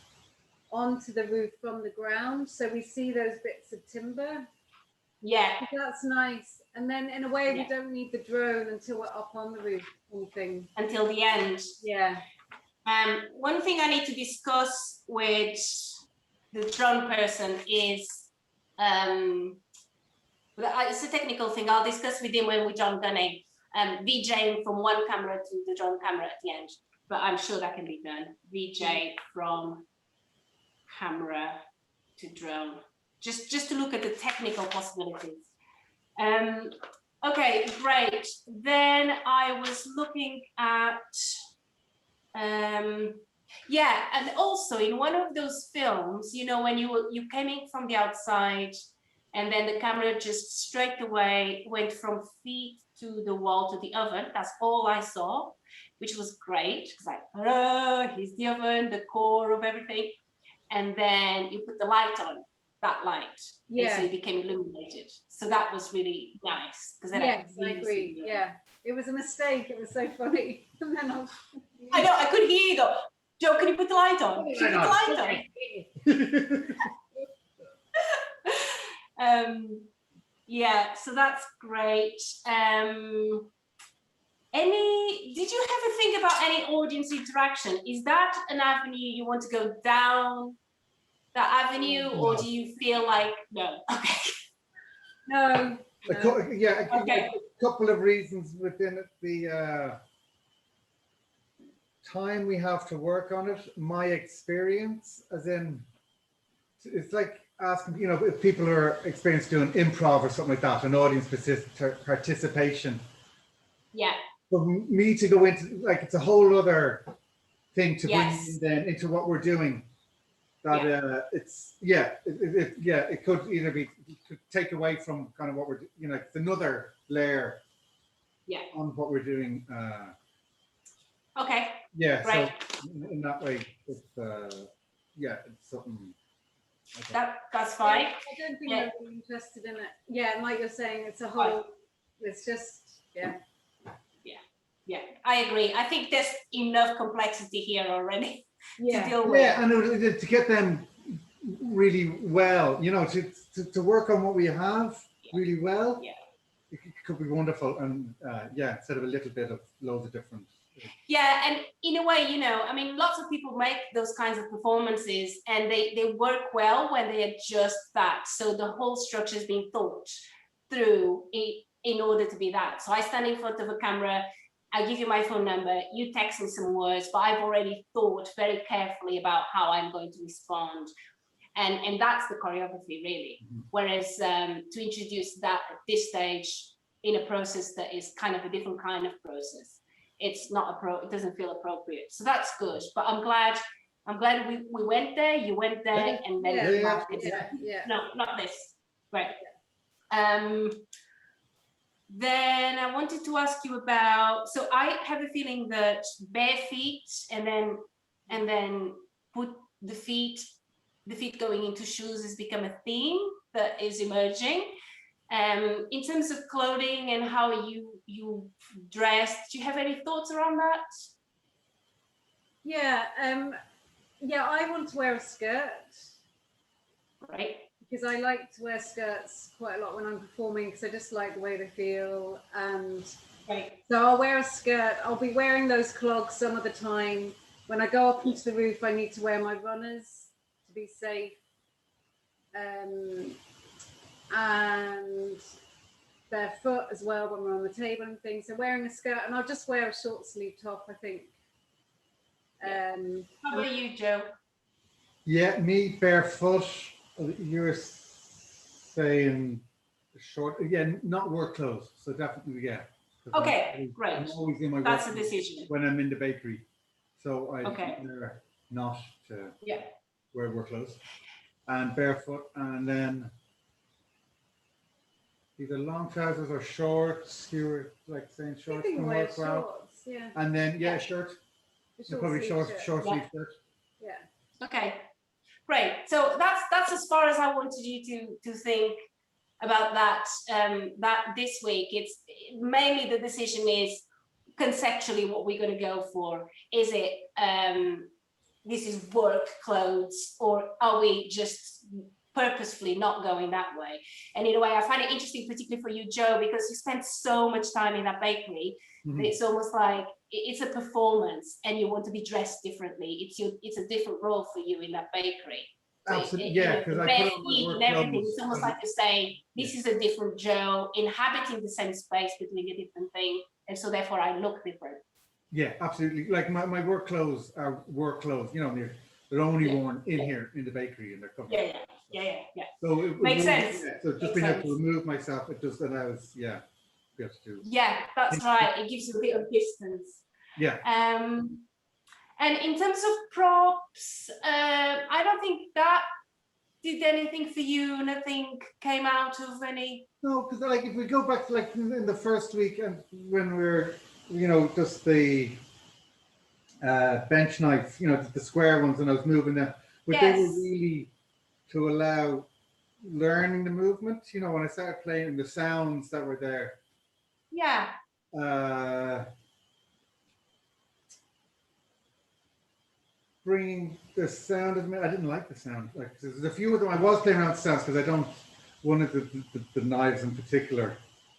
onto the roof from the ground, so we see those bits of timber. Yeah. That's nice. And then in a way, we don't need the drone until we're up on the roof and things. Until the end. Yeah. One thing I need to discuss with the drone person is, it's a technical thing. I'll discuss with him when we're done gunning, VJing from one camera to the drone camera at the end, but I'm sure that can be done. VJ from camera to drone, just to look at the technical possibilities. Okay, great. Then I was looking at, and also in one of those films, you know, when you came in from the outside, and then the camera just straight away went from feet to the wall to the oven. That's all I saw, which was great, because like, here's the oven, the core of everything, and then you put the light on. That light, so it became illuminated. So that was really nice. Yes, I agree. Yeah, it was a mistake. It was so funny. And then I know. I could hear you go, Joe. Can you put the light on? Can you put the light on? Yeah. So that's great. Did you ever think about any audience interaction? Is that an avenue you want to go down? That avenue, or do you feel like no? Okay. No. A couple of reasons within it. The time we have to work on it, my experience, as in, it's like asking, you know, if people are experienced doing improv or something like that, an audience participation. Yeah. For me to go into, like, it's a whole other thing to bring in then into what we're doing. That it could either be, could take away from kind of what we're, you know, it's another layer on what we're doing. Okay. Yeah. Right. So in that way, it's it's something. That's fine. I don't think they're really interested in it. Yeah, like you're saying, it's a whole. It's just Yeah, I agree. I think there's enough complexity here already. To deal with. Yeah, and to get them really well, you know, to work on what we have really well, it could be wonderful. And instead of a little bit of loads of different. Yeah, and in a way, you know, I mean, lots of people make those kinds of performances, and they work well when they adjust that. So the whole structure is being thought through in order to be that. So I stand in front of a camera, I give you my phone number, you text me some words, but I've already thought very carefully about how I'm going to respond. And that's the choreography, really. Mm-hmm. Whereas to introduce that at this stage in a process that is kind of a different kind of process, it's not it doesn't feel appropriate. So that's good. But I'm glad we went there, you went there, and then no, not this. Right. Then I wanted to ask you about, so I have a feeling that bare feet and then put the feet going into shoes has become a theme that is emerging. In terms of clothing and how you dress, do you have any thoughts around that? Yeah, yeah, I want to wear a skirt. Right. Because I like to wear skirts quite a lot when I'm performing, because I just like the way they feel. And Right. so I'll wear a skirt. I'll be wearing those clogs some of the time. When I go up into the roof, I need to wear my runners to be safe. And barefoot as well when we're on the table and things. So wearing a skirt, and I'll just wear a short sleeve top, I think. How about you, Joe? Yeah, me barefoot. You're saying short, again, not work clothes. So definitely, yeah. Okay, great. I'm always in my That's work a decision. when I'm in the bakery. So I Okay. prefer not to Yeah. wear work clothes. And barefoot, and then either long trousers or shorts. You were like saying I shorts think can wear work well. shorts, yeah. And then shirt. A Probably sleeve short sleeve shirt. Yeah. Okay, great. So that's as far as I wanted you to think about that. That this week, it's mainly the decision is conceptually what we're going to go for. Is it this is work clothes, or are we just purposefully not going that way? And in a way, I find it interesting, particularly for you, Joe, because you spend so much time in that bakery. Mm-hmm. It's almost like it's a performance, and you want to be dressed differently. It's a different role for you in that bakery. Absolutely, yeah. Because I put on my work everything. It's almost like you're saying, this is a different Joe, inhabiting the same space, but doing a different thing, and so therefore I look different. Yeah, absolutely. Like my work clothes are work clothes. You know, they're only worn in here in the bakery, and they're covered. Yeah. So it makes sense. Yeah, so just being able to remove myself, it just allows, be able to do. Yeah, that's right. It gives you a bit of distance. Yeah. And in terms of props, I don't think that did anything for you. Nothing came out of any. No, because like if we go back to like in the first week, and when we were, just the bench knife, the square ones, and I was moving them, but they were really to allow learning the movement. When I started playing the sounds that were there. Yeah. Bringing the sound of me, I didn't like the sound. Like there's a few of them I was playing around with sounds because I don't. One of the knives in particular,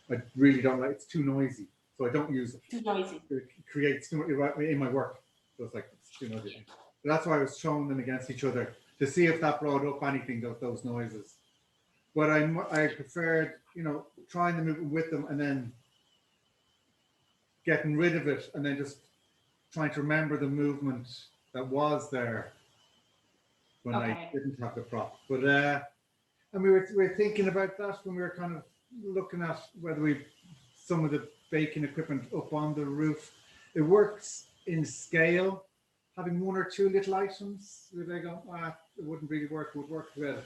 I really don't like. It's too noisy, so I don't use it. Too noisy. It creates too much in my work. So it's like it's too noisy. Yeah. That's why I was showing them against each other to see if that brought up anything, those noises. But I preferred, trying to move with them and then getting rid of it, and then just trying to remember the movement that was there when I didn't have the prop. But and we were thinking about that when we were kind of looking at whether some of the baking equipment up on the roof. It works in scale, having one or two little items where they go, it wouldn't really work. It would work with a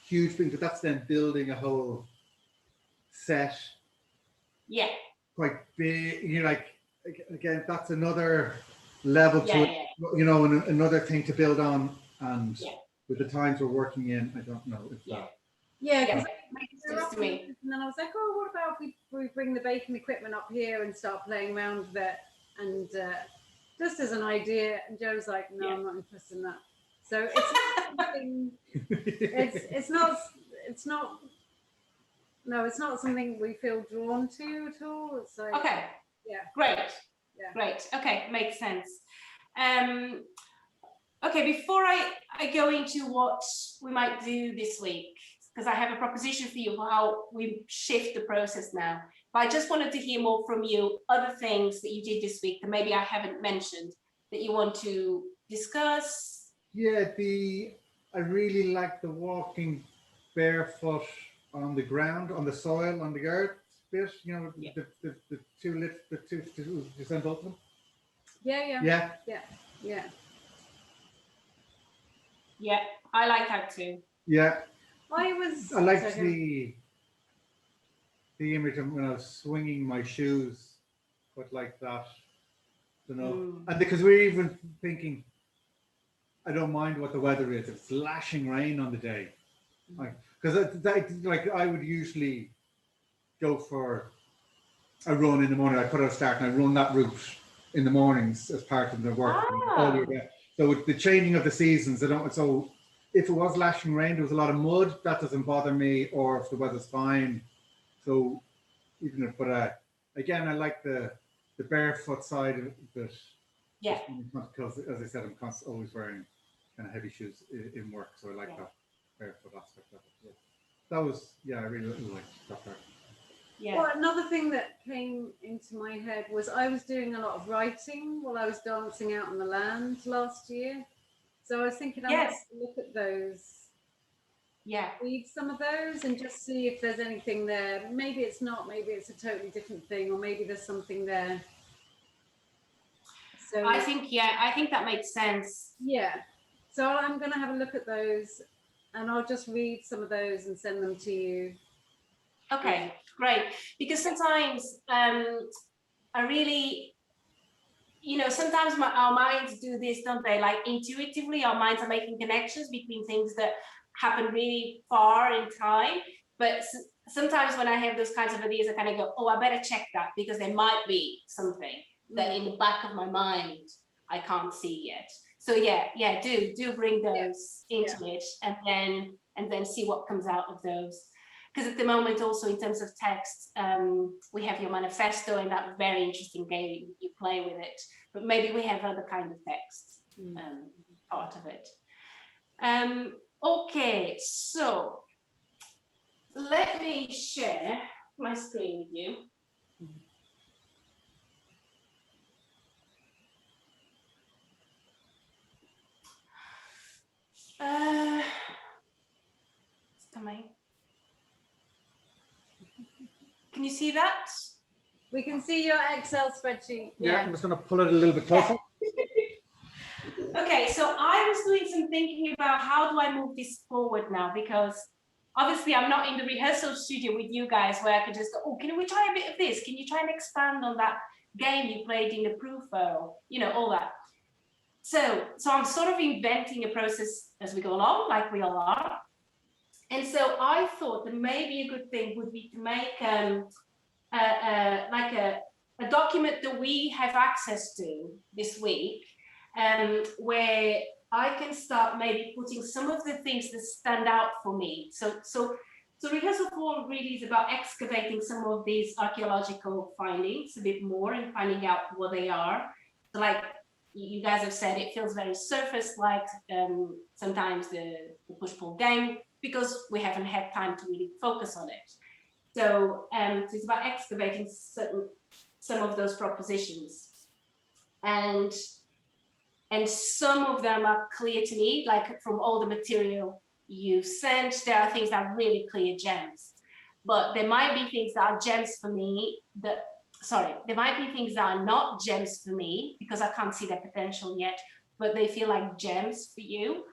huge thing, but that's then building a whole set. Yeah. Quite big. Again, that's another level to it, and another thing to build on. And with the times we're working in, I don't know if that. Yeah, because and then I was like, what about if we bring the baking equipment up here and start playing around with it, and just as an idea. And Joe's like, no, I'm not interested in that. So it's not something. it's not something we feel drawn to at all. It's like, great. Okay, makes sense. Okay, before I go into what we might do this week, because I have a proposition for you for how we shift the process now. But I just wanted to hear more from you, other things that you did this week that maybe I haven't mentioned that you want to discuss. Yeah, I really like the walking barefoot on the ground, on the soil, on the earth bit. The two you sent both of them. Yeah. Yeah, I like that too. Yeah. I liked the image of when I was swinging my shoes, but like that, and because we're even thinking, I don't mind what the weather is. If it's lashing rain on the day, because I would usually go for a run in the morning. I put out a start and I run that route in the mornings as part of the work. Ah. So with the changing of the seasons, I don't. So if it was lashing rain, there was a lot of mud. That doesn't bother me, or if the weather's fine. So even if, but again, I like the barefoot side of it. Yeah. Because as I said, I'm always wearing kind of heavy shoes in work, so I like that barefoot aspect of it. Yeah. That was I really liked that part. Yeah. Well, another thing that came into my head was I was doing a lot of writing while I was dancing out on the land last year. So I was thinking I might look at those. Yeah. Read some of those and just see if there's anything there. Maybe it's not, maybe it's a totally different thing, or maybe there's something there. So I think that makes sense. Yeah. So I'm going to have a look at those and I'll just read some of those and send them to you. Okay, great. Because sometimes I really, sometimes our minds do this, don't they? Like intuitively, our minds are making connections between things that happen really far in time. But sometimes when I have those kinds of ideas, I kind of go, oh, I better check that because there might be something that in the back of my mind I can't see yet. So do bring those into it, and then see what comes out of those. Because at the moment, also in terms of text, we have your manifesto and that very interesting game you play with it. But maybe we have other kind of text part of it. Okay, so let me share my screen with you. It's coming. Can you see that? We can see your Excel spreadsheet. Yeah, I'm just going to pull it a little bit closer. Okay, so I was doing some thinking about how do I move this forward now, because obviously I'm not in the rehearsal studio with you guys where I could just go, oh, can we try a bit of this? Can you try and expand on that game you played in the proof, or, all that. So I'm sort of inventing a process as we go along, like we all are. And so I thought that maybe a good thing would be to make a document that we have access to this week, where I can start maybe putting some of the things that stand out for me. So rehearsal 4 really is about excavating some of these archaeological findings a bit more and finding out what they are. So like you guys have said, it feels very surface-like sometimes the push-pull game, because we haven't had time to really focus on it. So it's about excavating some of those propositions, and some of them are clear to me, like from all the material you've sent, there are things that are really clear gems, but there might be things that are gems for me there might be things that are not gems for me because I can't see their potential yet, but they feel like gems for you.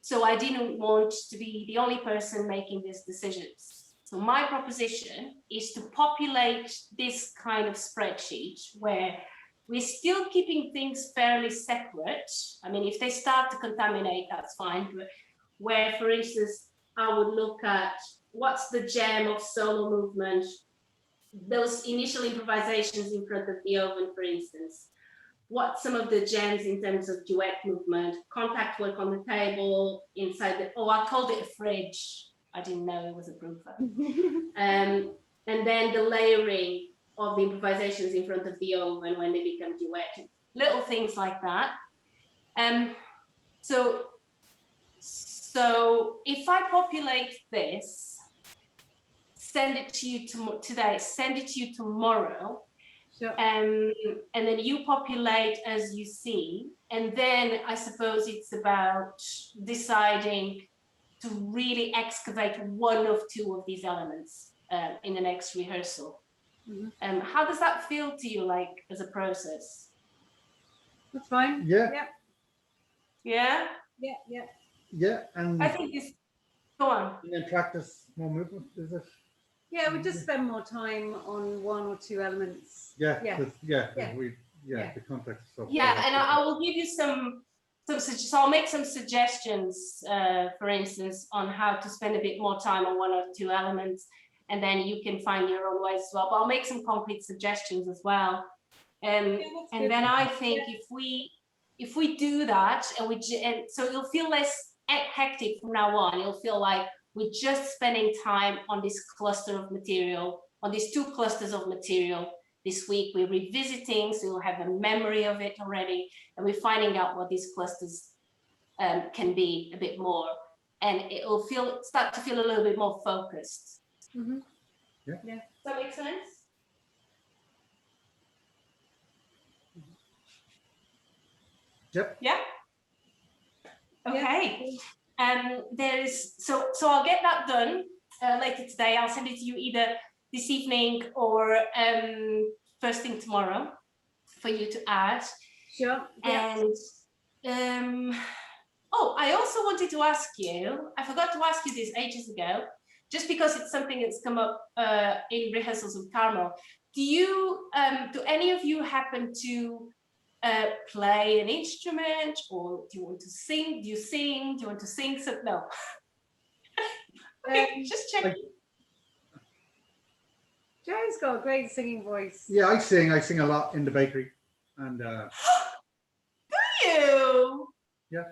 So I didn't want to be the only person making these decisions. So my proposition is to populate this kind of spreadsheet where we're still keeping things fairly separate. I mean, if they start to contaminate, that's fine. But where, for instance, I would look at what's the gem of solo movement, those initial improvisations in front of the oven, for instance. What some of the gems in terms of duet movement, contact work on the table, inside I called it a fridge. I didn't know it was a proofer. And then the layering of the improvisations in front of the oven when they become duet, little things like that. So if I populate this, send it to you today, send it to you tomorrow, sure. And then you populate as you see, and then I suppose it's about deciding to really excavate one of two of these elements in the next rehearsal. Mm-hmm. How does that feel to you, like, as a process? That's fine. Yeah. Yeah? Yeah, and I think this, go on. And then practice more movement, is it? Yeah, we just spend more time on one or two elements. The context. Yeah, and I will give you some so I'll make some suggestions, for instance, on how to spend a bit more time on one or two elements. and then you can find your own ways as well. But I'll make some concrete suggestions as well. And then I think if we do that, and so it'll feel less hectic from now on. It'll feel like we're just spending time on this cluster of material, on these 2 clusters of material. This week we're revisiting, so you'll have a memory of it already, and we're finding out what these clusters can be a bit more, and it'll start to feel a little bit more focused. Mm-hmm. Yeah. Yeah. Does that make sense? Yep. Yeah. Okay. There's so I'll get that done later today. I'll send it to you either this evening or first thing tomorrow for you to add. Sure. Yeah. And oh, I also wanted to ask you, I forgot to ask you this ages ago, just because it's something that's come up in rehearsals with Carmel. Do any of you happen to play an instrument, or do you want to sing? Do you sing? Do you want to sing? So, no. Okay, just check. Joe's got a great singing voice. Yeah, I sing a lot in the bakery, and Do you? Yeah.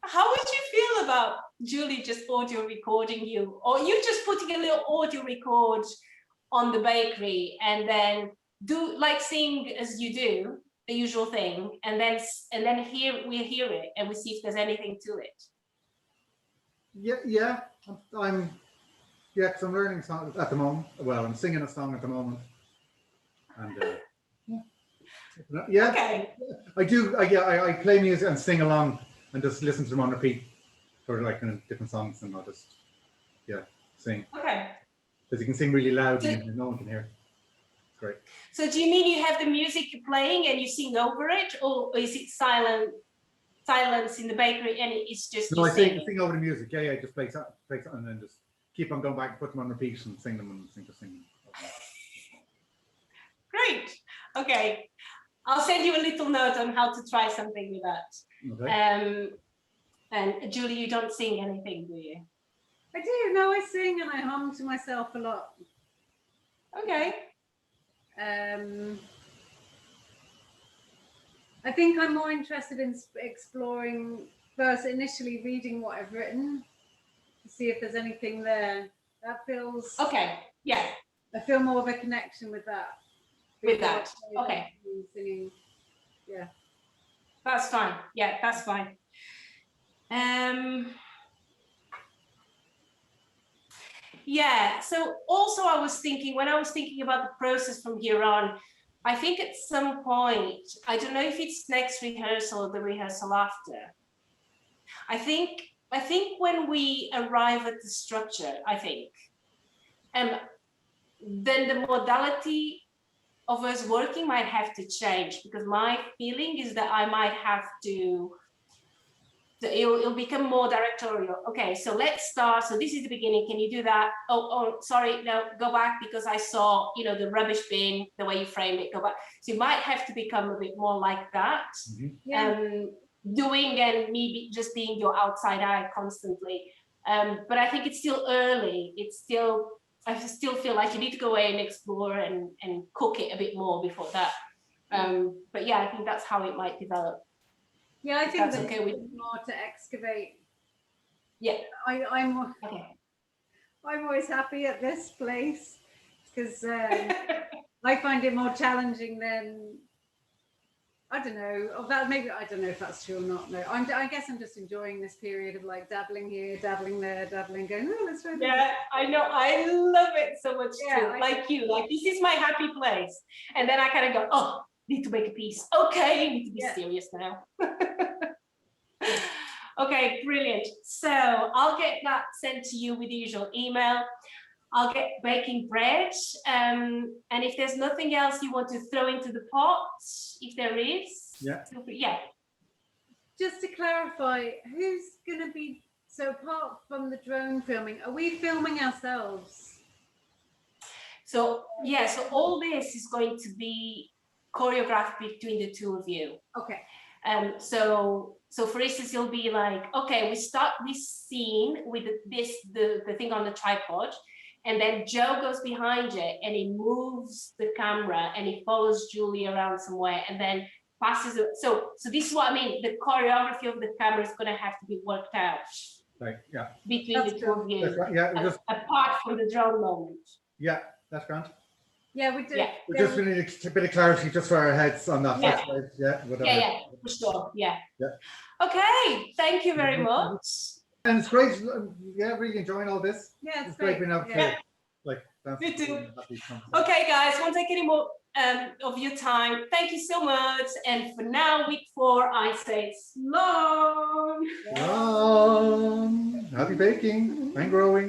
How would you feel about Julie just audio recording you, or you just putting a little audio record on the bakery and then sing as you do, the usual thing, and then we hear it and we see if there's anything to it. Yeah, because I'm learning songs at the moment. Well, I'm singing a song at the moment, and yeah, Okay. I do. I play music and sing along and just listen to them on repeat for like different songs, and I'll just sing. Okay. Because you can sing really loud and no one can hear. It's great. So do you mean you have the music playing and you sing over it, or is it silence in the bakery and it's just No, I singing? sing over the music. Yeah, just play something and then just keep on going back and put them on repeat and sing them and sing them. Great. Okay. I'll send you a little note on how to try something with that. Okay. And Julie, you don't sing anything, do you? I do. No, I sing and I hum to myself a lot. Okay. I think I'm more interested in exploring first, initially reading what I've written to see if there's anything there. That feels Okay. Yeah. I feel more of a connection with that. With that. Okay. Singing. Yeah. That's fine. Yeah, that's fine. Yeah, so also I was thinking, when I was thinking about the process from here on, I think at some point, I don't know if it's next rehearsal or the rehearsal after. I think when we arrive at the structure, then the modality of us working might have to change, because my feeling is that I might have to, it'll become more directorial. Okay, so let's start. So this is the beginning. Can you do that? Oh, sorry, no, go back because I saw, the rubbish bin, the way you framed it, go back. So you might have to become a bit more like that. Mm-hmm. Yeah. Doing and maybe just being your outside eye constantly. But I think it's still early. I still feel like you need to go away and explore and cook it a bit more before that. But yeah, I think that's how it might develop. Yeah, I think that's okay with more to excavate. Yeah. I'm okay. I'm always happy at this place because I find it more challenging than, I don't know. Maybe I don't know if that's true or not. No, I guess I'm just enjoying this period of like dabbling here, dabbling there, dabbling, going, oh, let's try this. Yeah, I know. I love it so much too. I like you, like this is my happy place. And then I kind of go, oh, need to make a piece. Okay, need to be serious now. Okay, brilliant. So I'll get that sent to you with the usual email. I'll get baking bread. And if there's nothing else you want to throw into the pot, if there is, feel free. Yeah. Just to clarify, who's going to be, so apart from the drone filming, are we filming ourselves? So, yeah, so all this is going to be choreographed between the two of you. Okay. So for instance, you'll be like, okay, we start this scene with the thing on the tripod, and then Joe goes behind it and he moves the camera and he follows Julie around somewhere and then passes it. So this is what I mean. The choreography of the camera is going to have to be worked out Right, yeah. between the two of you, That's right. Yeah, just apart from the drone moment. yeah, that's grand. Yeah, we do. Yeah. We just need a bit of clarity just for our heads on that. Yeah. That's right. Yeah, whatever. Yeah, for sure. Yeah. Yeah. Okay. Thank you very much. And it's great. Yeah, really enjoying all this. Yeah, It's great being able to Yeah. like dance Me too. and have these conversations. Okay, guys, won't take any more of your time. Thank you so much. And for now, week 4, I say long. Happy baking and growing.